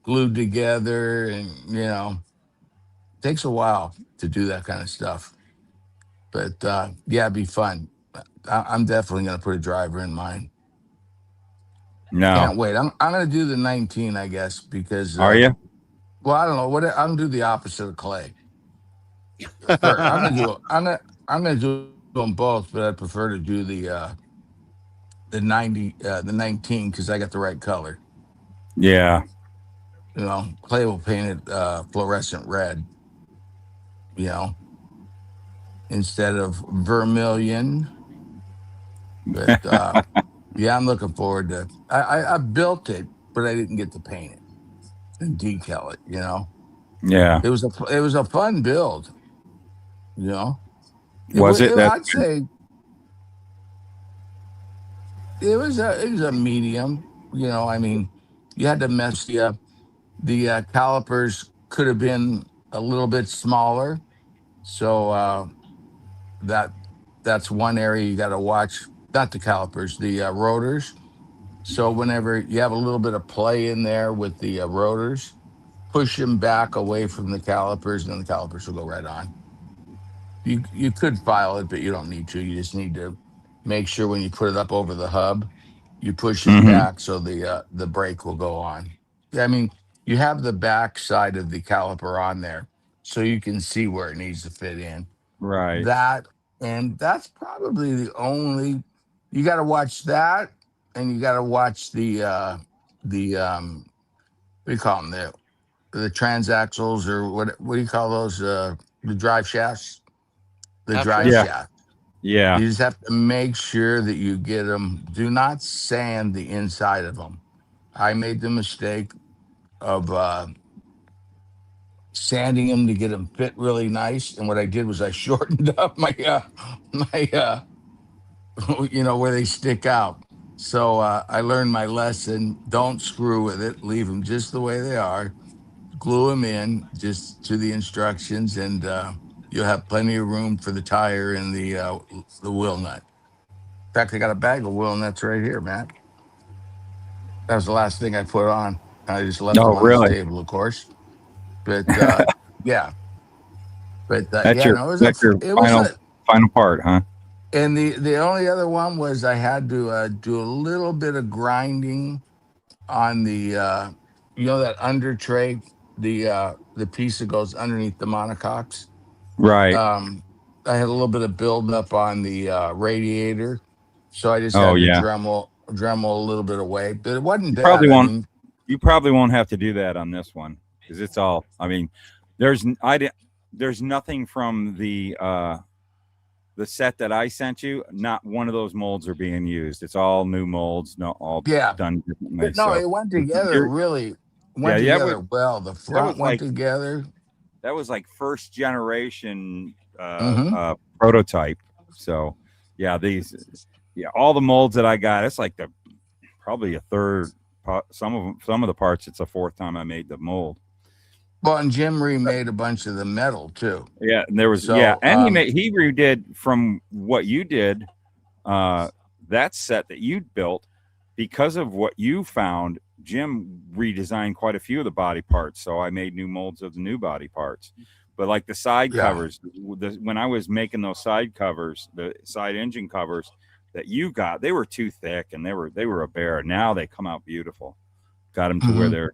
glued together, and it takes a while to do that kind of stuff. But yeah, it'd be fun. I'm definitely gonna put a driver in mine. No. Can't wait. I'm gonna do the 19, I guess, because Are you? well, I don't know what I'm gonna do the opposite of Clay. Or I'm gonna do them both, but I prefer to do the 90 the 19 because I got the right color. Yeah. Clay will paint it fluorescent red, you know, instead of vermilion. But yeah, I'm looking forward to. I built it, but I didn't get to paint it and decal it. Yeah. It was a fun build. Was it? That I'd say it was a medium. I mean, you had to mess the calipers could have been a little bit smaller, so that's one area you got to watch. Not the calipers, the rotors. So whenever you have a little bit of play in there with the rotors, push them back away from the calipers, and then the calipers will go right on. You could file it, but you don't need to. You just need to make sure when you put it up over the hub, you push it back so the brake will go on. I mean, you have the back side of the caliper on there, so you can see where it needs to fit in. right. That's probably the only. You got to watch that, and you got to watch the what do you call them, the transaxles, or what do you call those, the drive shafts, the Half drive Yeah. shaft. Yeah. You just have to make sure that you get them. Do not sand the inside of them. I made the mistake of sanding them to get them fit really nice, and what I did was I shortened up my where they stick out. So I learned my lesson. Don't screw with it. Leave them just the way they are. Glue them in just to the instructions, and you'll have plenty of room for the tire and the wheel nut. In fact, I got a bag of wheel nuts right here, Matt. That was the last thing I put on. I just left Oh, them on this really? table, of course. But yeah, but That's yeah, your no, that's your it was a. final part, huh? And the only other one was I had to do a little bit of grinding on the that under tray, the piece that goes underneath the monococks. Right. I had a little bit of buildup on the radiator, so I just Oh, had to yeah. Dremel a little bit away, but it wasn't You probably bad. I won't. mean, You probably won't have to do that on this one because it's all. I mean, there's nothing from the set that I sent you. Not one of those molds are being used. It's all new molds. No, all yeah, done differently. but no, So it went together really. yeah, Went together well. The that was front went together. that was like first generation Mm-hmm. prototype. So yeah, all the molds that I got, it's like probably a third. Some of the parts, it's a fourth time I made the mold. Well, and Jim remade a bunch of the metal too. Yeah, and there was So, and he redid from what you did, that set that you built because of what you found. Jim redesigned quite a few of the body parts, so I made new molds of the new body parts. But like the side covers, when I was making those side covers, the side engine covers that you got, they were too thick and they were a bear. Now they come out beautiful. Got them to where they're,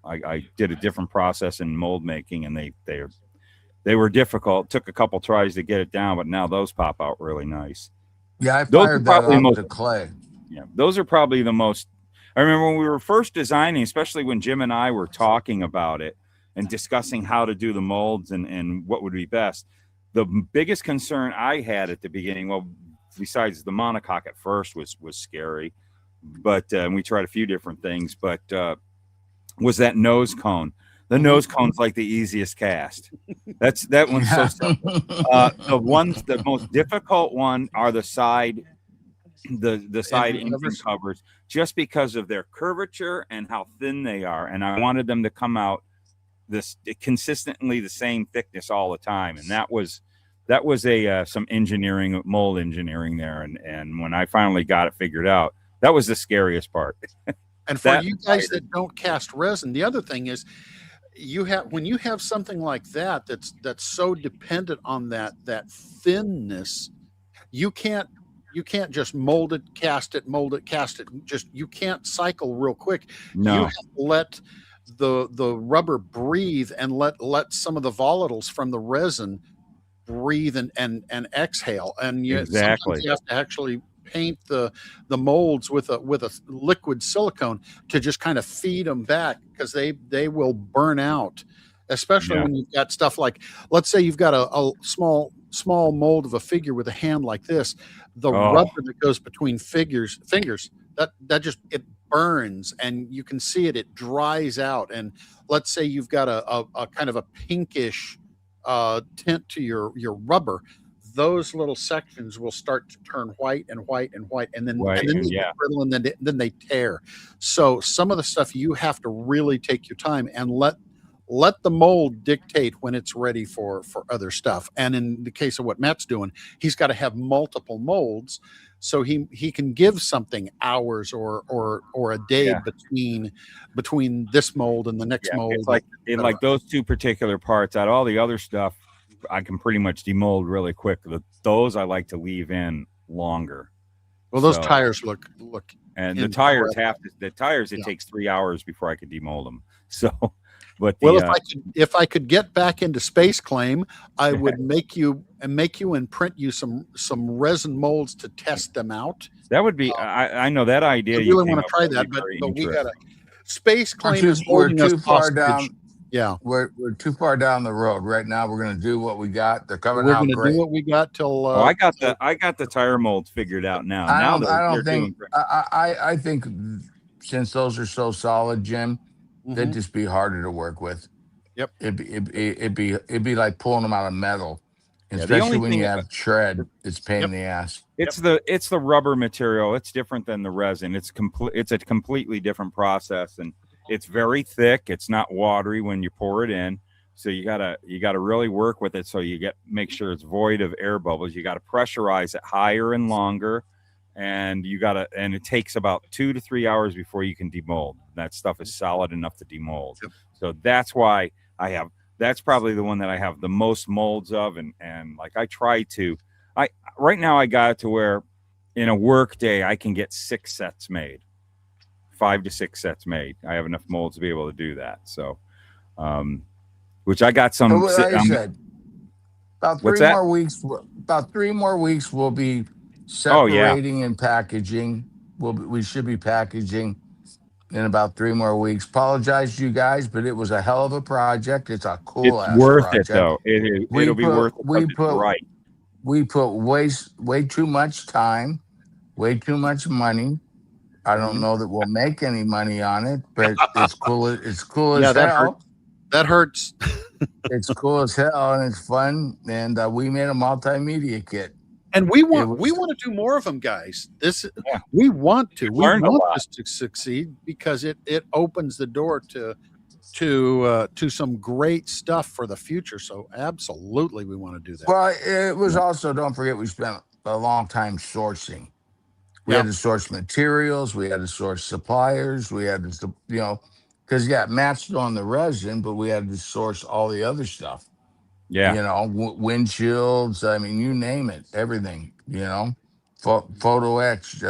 I did a different process in mold making, and they were difficult. Took a couple tries to get it down, but now those pop out really nice. Yeah, I fired that up to Clay. Yeah, those are probably the most. I remember when we were first designing, especially when Jim and I were talking about it and discussing how to do the molds and what would be best. The biggest concern I had at the beginning, well, besides the monocoque at first was scary, but we tried a few different things, but was that nose cone. The nose cone's like the easiest cast. That one's so simple. The most difficult one are the side the side Engine engine covers? covers just because of their curvature and how thin they are, and I wanted them to come out this consistently the same thickness all the time, and that was a some engineering, mold engineering there, and when I finally got it figured out, that was the scariest part. And for you guys that don't cast resin, the other thing is when you have something like that that's so dependent on that thinness, you can't just mold it, cast it, cast it. Just you can't cycle real quick. No. You have to let the rubber breathe and let some of the volatiles from the resin breathe and exhale. And sometimes you have to actually paint the molds with a liquid silicone to just kind of feed them back, because they will burn out, especially when you've got stuff like, let's say you've got a small mold of a figure with a hand like this. The rubber that goes between fingers that just it burns, and you can see it dries out. And let's say you've got a kind of a pinkish tint to your rubber, those little sections will start to turn white and white and white, and then they get brittle, and then they tear. So some of the stuff you have to really take your time and let the mold dictate when it's ready for other stuff. And in the case of what Matt's doing, he's got to have multiple molds, so he can give something hours or a day between this mold and the next mold. It's like those two particular parts. Out of all the other stuff, I can pretty much demold really quick. Those I like to leave in longer. Well, those tires look and the tires it takes 3 hours before I can demold them. So, but if I could get back into space claim, I would make you and print you some resin molds to test them out. That would be I know that idea. I really want to try that, but we gotta space claim is we're too far down. Yeah, we're too far down the road right now. We're going to do what we got. They're coming out great. We're going to do what we got till. I got the tire molds figured out now. I think since those are so solid, Jim, they'd just be harder to work with. Yep, it'd be like pulling them out of metal, especially when you have tread. It's pain in the ass. It's the rubber material. It's different than the resin. It's a completely different process, and it's very thick. It's not watery when you pour it in. So you gotta really work with it. So make sure it's void of air bubbles. You gotta pressurize it higher and longer, and it takes about 2 to 3 hours before you can demold. That stuff is solid enough to demold. Yep. So that's why that's probably the one that I have the most molds of, and like right now I got it to where in a work day I can get 6 sets made. 5 to 6 sets made. I have enough molds to be able to do that. So, which I got some. About 3 more weeks. About 3 more weeks, we'll be separating and packaging. We should be packaging in about 3 more weeks. Apologize to you guys, but it was a hell of a project. It's a cool ass worth project. It though. It'll be worth it. We put way too much time, way too much money. I don't know that we'll make any money on it, but it's cool. It's cool as hell. That hurts. It's cool as hell, and it's fun. And we made a multimedia kit. And we want to do more of them, guys. We want to. We want this to succeed because it opens the door to some great stuff for the future. So absolutely, we want to do that. Well, it was also, don't forget, we spent a long time sourcing. We had to source materials. We had to source suppliers. We had to, because Matt's doing the resin, but we had to source all the other stuff. Yeah. Windshields. I mean, you name it, everything, Photo Etch.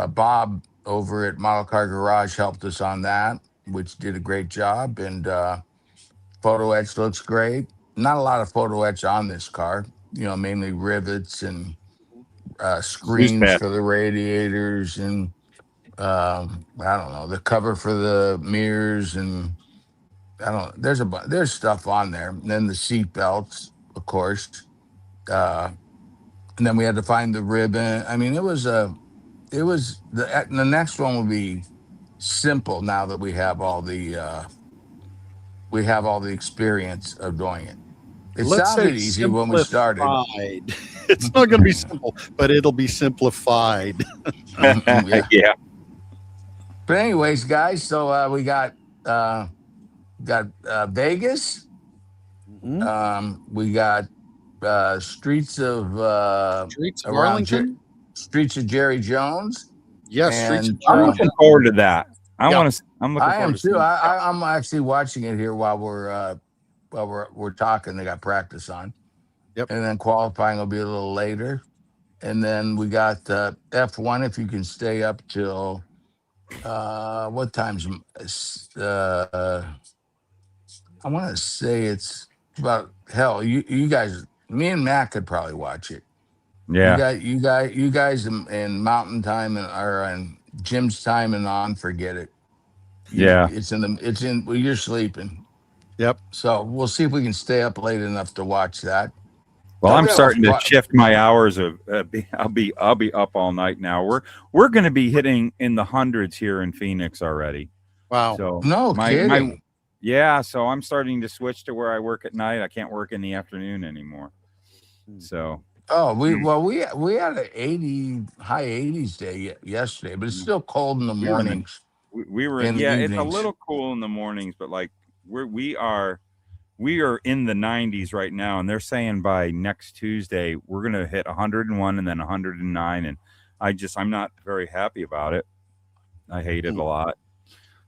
Bob over at Model Car Garage helped us on that, which did a great job. And Photo Etch looks great. Not a lot of Photo Etch on this car, mainly rivets and screens for the radiators and I don't know, the cover for the mirrors, and there's stuff on there. And then the seat belts, of course, and then we had to find the ribbon. I mean, the next one will be simple now that we have all the experience of doing it. It Let's say sounded easy when we started. simplified. It's not going to be simple, but it'll be simplified. Yeah. Yeah. But anyways, guys, so we got Vegas. Mhm. We got streets of Streets of around Arlington. streets of Jerry Jones. Yes, Streets of And I'm Jerry looking Jones. forward to that. I'm I looking am forward to too. seeing I'm actually watching it here while we're talking. They got practice on. Yep. And then qualifying will be a little later. And then we got F1 if you can stay up till what time's I want to say it's about hell. You guys, me and Matt could probably watch it. Yeah. You guys in Mountain Time or in Jim's time and on, forget it. Yeah. Well, you're sleeping. Yep. So we'll see if we can stay up late enough to watch that. Well, So I'm we have starting to a- shift my hours of. I'll be up all night now. We're going to be hitting in the hundreds here in Phoenix already. Wow. So No kidding. yeah. So I'm starting to switch to where I work at night. I can't work in the afternoon anymore. So Oh, we had an high 80s day yesterday, but it's still cold in the We were in the- mornings. we were In the it's a evenings. little cool in the mornings, but like we are in the 90s right now, and they're saying by next Tuesday we're gonna hit 101 and then 109, and I'm not very happy about it. I hate it a lot,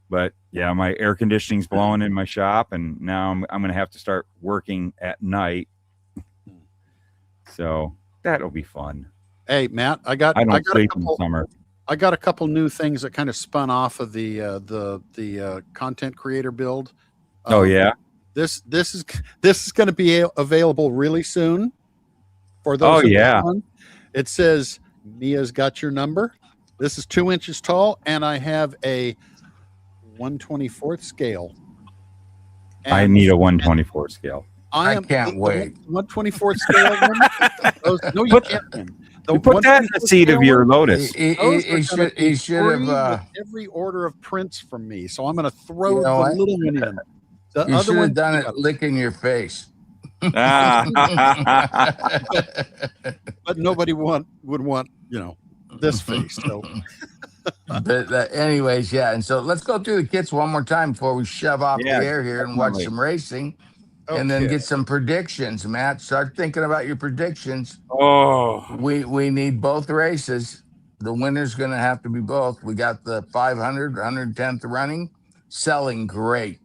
but yeah, my air conditioning's blowing in my shop, and now I'm gonna have to start working at night. So that'll be fun. Hey, Matt, I I got don't sleep a in couple. summer. I got a couple new things that kind of spun off of the content creator build. Oh yeah. This is going to be available really soon for those. Oh, that yeah. want. It says Mia's got your number. This is 2 inches tall, and I have a 1/24th scale. I need a 1/24 scale. I can't wait. 1/24th scale. No, you can't. Win. You put that in the seat of your Lotus. He should have. Every order of prints from me, so I'm going to throw You know the what? little one in. The You other should one have done it licking your face. Ah. but nobody would want this face. So But anyways, yeah. And so let's go through the kits one more time before we shove off Yeah, the air here and watch definitely. some racing, and then Okay. get some predictions. Matt, start thinking about your predictions. Oh, We need both races. The winner's going to have to be both. We got the 500, 110th running, selling great.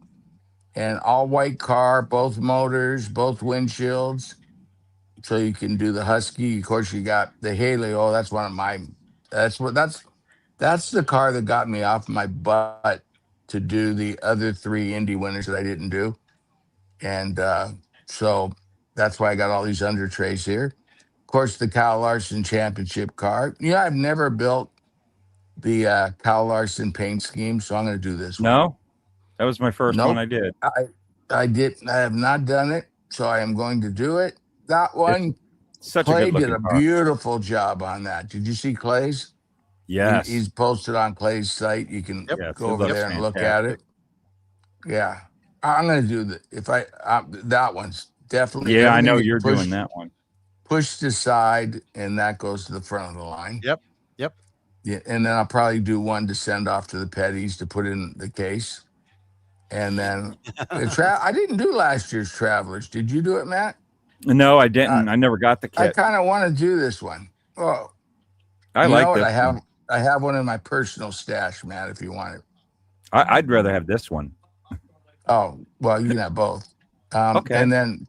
And all white car, both motors, both windshields. So you can do the Husky. Of course, you got the Helio. That's one of my. That's the car that got me off my butt to do the other 3 Indy winners that I didn't do, and so that's why I got all these under trays here. Of course, the Kyle Larson Championship car. I've never built the Kyle Larson paint scheme, so I'm going to do this one. no. That was my first Nope. one I did. I have not done it, so I am going to do it. That one, Such Clay a good did looking a car. beautiful job on that. Did you see Clay's? Yes. He's posted on Clay's site. You can Yes, go it over looks there and look at it. Yeah, I'm going to do that one's definitely. Yeah, I know everything you're pushed, doing that one. Pushed aside, and that goes to the front of the line. Yep. Yeah, and then I'll probably do one to send off to the petties to put in the case. And then I didn't do last year's Travelers. Did you do it, Matt? No, I didn't. I never got the I kit. kind of want to do this one. Oh, I you like know what? this. I have one in my personal stash, Matt. If you want it. I'd rather have this one. Oh well, you can have both. Okay. And then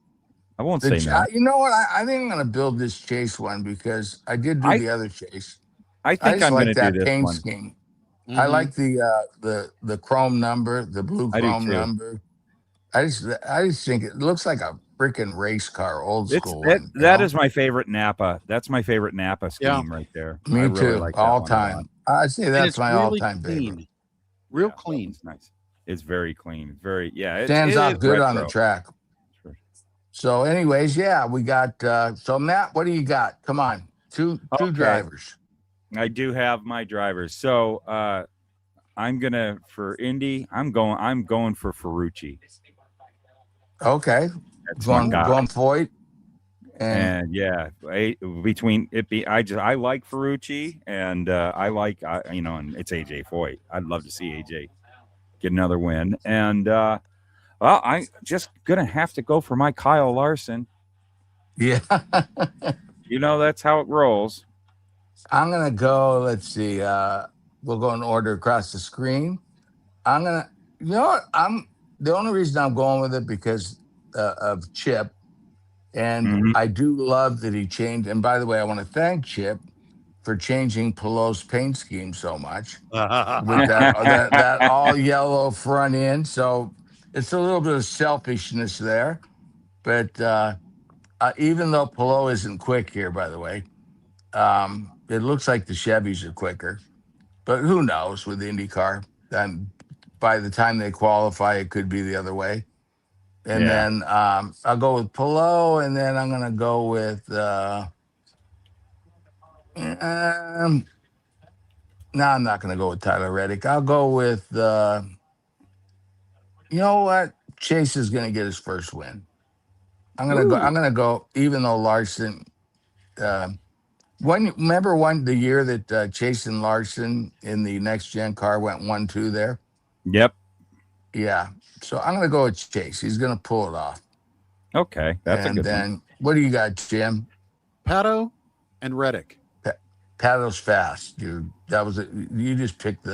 I won't say no. you know what? I think I'm going to build this chase one because I did do the other chase. I I think just I'm like going to that do this paint one. scheme. Mhm. I like the chrome number, the blue I do chrome too. number. I just think it looks like a freaking race car, old school one. That is my favorite Napa. That's my favorite Napa scheme right there. Me I really too. like that All one a lot. time. I say And that's it's my really all-time clean. favorite. Real Yeah, clean. It's nice. It's very clean. Very Stands out is good on the retro. track. So, anyways, yeah, we got. So, Matt, what do you got? Come on, two Okay. drivers. I do have my drivers. So I'm gonna for Indy. I'm going for Ferrucci. Okay. That's my guy. Going Foyt. And yeah, between it be, I like Ferrucci, and I like and it's AJ Foyt. I'd love to see AJ get another win. And well, I just gonna have to go for my Kyle Larson. Yeah. That's how it rolls. I'm gonna go. Let's see. We'll go in order across the screen. I'm gonna. You know what? The only reason I'm going with it because of Chip. And I do love that he changed. And by the way, I want to thank Chip for changing Pelot's paint scheme so much with that all yellow front end. So it's a little bit of selfishness there. But even though Pelot isn't quick here, by the way, it looks like the Chevys are quicker. But who knows with IndyCar? And by the time they qualify, it could be the other way. And then I'll go with Pelot, and then I'm going to go with no, I'm not going to go with Tyler Reddick. I'll go with you know what? Chase is going to get his first win. I'm going to go even though Larson remember the year that Chase and Larson in the next gen car went 1-2 there? Yep. Yeah. So I'm going to go with Chase. He's going to pull it off. Okay, that's a good one. What do you got, Jim? Pato and Reddick. Pato's fast, dude. You just picked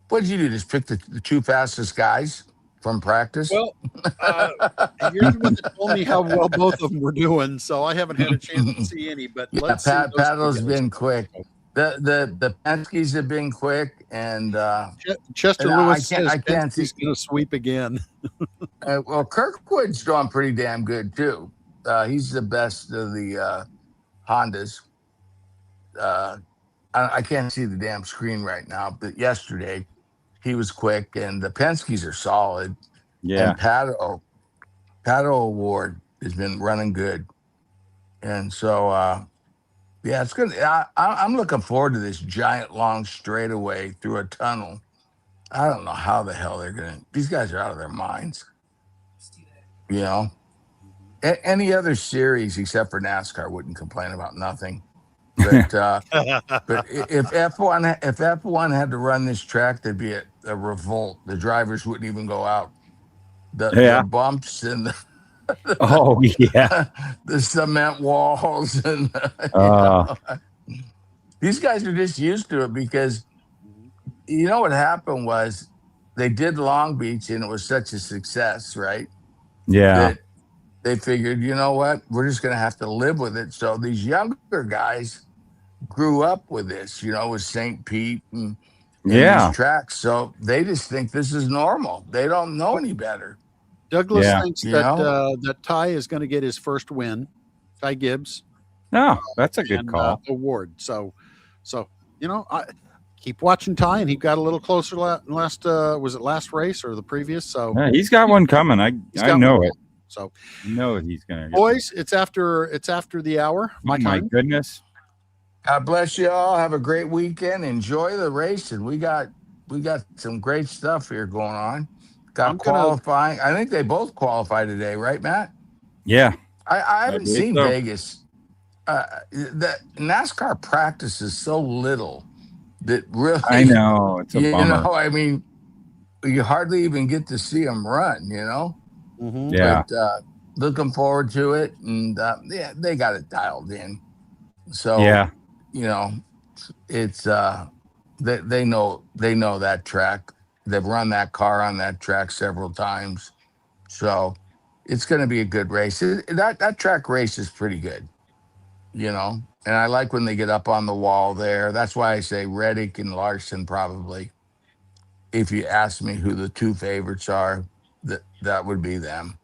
what did you do? Just pick the two fastest guys from practice? Well, you're the one that told me how well both of them were doing, so I haven't had a chance to see any. But let's see. Pato's been quick. The Penskes have been quick, and Chester Lewis says I can't see he's going to sweep again. Well, Kirkwood's doing pretty damn good too. He's the best of the Hondas. I can't see the damn screen right now, but yesterday he was quick, and the Penskes are solid. Yeah, and Pato Award has been running good, and so. Yeah, it's good. I'm looking forward to this giant long straightaway through a tunnel. I don't know how the hell they're going to. These guys are out of their minds. Any other series except for NASCAR wouldn't complain about nothing. But but if F1 had to run this track, there'd be a revolt. The drivers wouldn't even go out. The bumps and the cement walls and these guys are just used to it because what happened was they did Long Beach and it was such a success, right? Yeah. That they figured, you know what, we're just going to have to live with it. So these younger guys grew up with this, with St. Pete and these tracks. So they just think this is normal. They don't know any better. Douglas thinks that Ty is going to get his first win. Ty Gibbs. No, that's a good call. Award. So I keep watching Ty, and he got a little closer last. Was it last race or the previous? So he's got one coming. I know it. So he's going to. Boys, it's after the hour. My goodness. God bless you all. Have a great weekend. Enjoy the race, and we got some great stuff here going on. Qualifying. I think they both qualified today, right, Matt? Yeah. I haven't seen Vegas. The NASCAR practices so little that really. I know. It's a bummer. I mean, you hardly even get to see them run, Mm-hmm. Yeah. But looking forward to it. And they got it dialed in. So, it's they know that track. They've run that car on that track several times. So it's going to be a good race. That track race is pretty good, and I like when they get up on the wall there. That's why I say Reddick and Larson probably. If you ask me who the two favorites are, that would be them.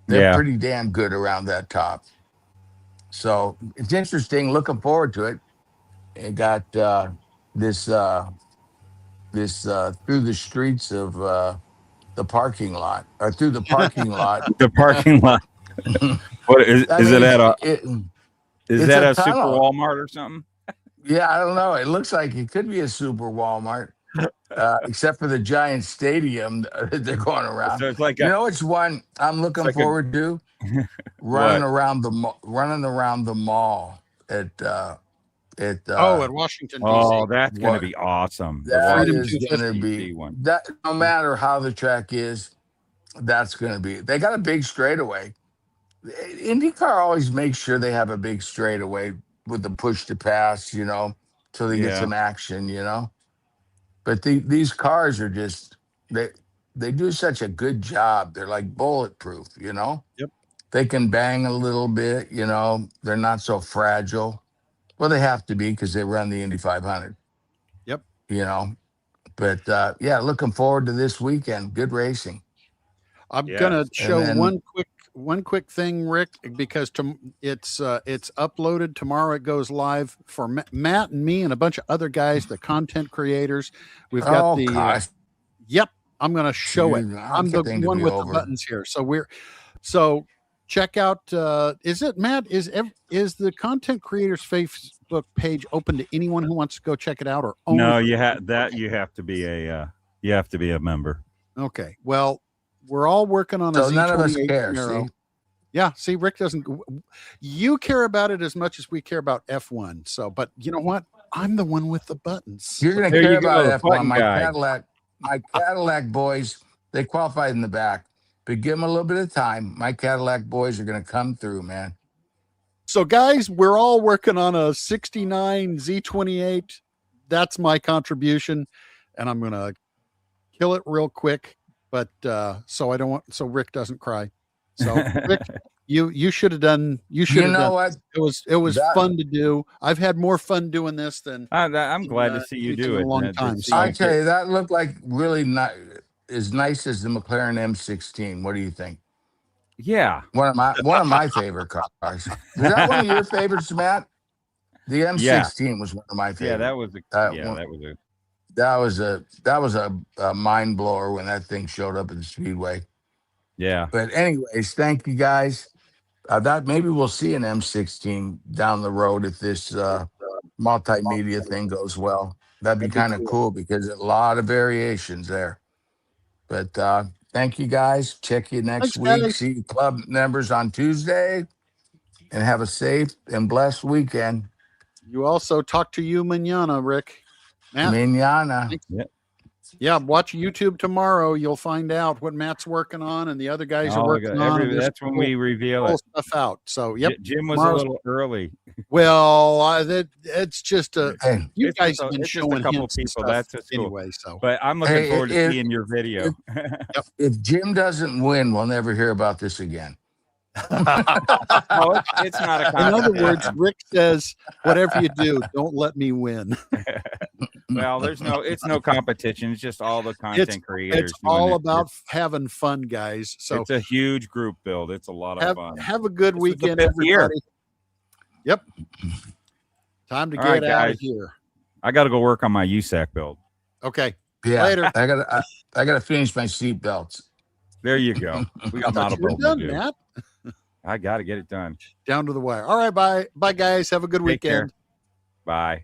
They're pretty damn good around that top. So it's interesting. Looking forward to it. It got this through the streets of the parking lot, or through the parking lot. The parking lot. What is it at a? Is that a super Walmart or something? Yeah, I don't know. It looks like it could be a super Walmart, except for the giant stadium that they're going around. So it's like it's one I'm looking forward to. running What? around the mall at At Washington Oh, D.C. that's going to what be awesome. The that Freedom is Washington going to 250. be DC one. that. No matter how the track is, that's going to be. They got a big straightaway. IndyCar always makes sure they have a big straightaway with the push to pass, till they get Yeah. some action, But these cars are just they do such a good job. They're like bulletproof, Yep. They can bang a little bit, They're not so fragile. Well, they have to be because they run the Indy 500, Yep. But yeah, looking forward to this weekend. Good racing. I'm Yes. gonna And show then one quick thing, Rick, because it's uploaded tomorrow. It goes live for Matt and me and a bunch of other guys, the content creators. We've got oh the gosh, yep. I'm gonna show it. I'm the thing to one be with the over. buttons here. So check out. Is it Matt? Is the content creators Facebook page open to anyone who wants to go check it out, or only No, for- you have to be a member. Okay. Well, we're all working on a So none of us Z28 care. Camaro. See, Yeah, see, Rick doesn't. You care about it as much as we care about F1. So, but you know what? I'm the one with the buttons. you're going to There care you go, about F1. button guy. My Cadillac boys, they qualified in the back, but give them a little bit of time. My Cadillac boys are going to come through, man. So, guys, we're all working on a '69 Z28. That's my contribution, and I'm gonna kill it real quick. But so Rick doesn't cry. So, Rick, you should have done. You should You have know done. what? It was That- fun to do. I've had more fun doing this than I'm glad to see you anything do in it. a long man. time. It's- So- I tell you, that looked like really not as nice as the McLaren M16. What do you think? yeah. One of my favorite cars. Was that one of your favorites, Matt? The M16 was one of my favorites. Yeah, that was that was a mind blower when that thing showed up at the speedway. yeah. But anyways, thank you guys. That maybe we'll see an M16 down the road if this multimedia thing goes well. That'd be kind of cool because a lot of variations there. But thank you guys. Check you next Thanks, week. guys. See you club members on Tuesday, and have a safe and blessed weekend. You also talk to you manana, Rick. Matt, Manana. thanks. Yeah, watch YouTube tomorrow. You'll find out what Matt's working on and the other guys are working on. and there's That's when we reveal cool it. stuff out. So, yep. Jim was a Tomorrow's- little early. Well, it's just a Hey, you It's guys just a- have been it's just a showing couple hints and people. stuff That's just cool. anyway. So, But I'm looking Hey, forward to if- seeing your video. if Jim doesn't win, we'll never hear about this again. Oh, it's not a in other words, competition. Rick says, "Whatever you do, don't let me win." Well, it's no competition. It's just all the content creators. It's doing all it. about having fun, guys. So It's a huge group build. It's a lot of fun. have a good This is the weekend, fifth year. everybody. Yep. Time to All get right, out of guys. here. I got to go work on my USAC build. Yeah, Okay. Later. I gotta finish my seat belts. There you go. We got a I lot thought of you were build to done, do. Matt. I got to get it done. Down to the wire. All right, bye, guys. Have a good Take care. weekend. Bye.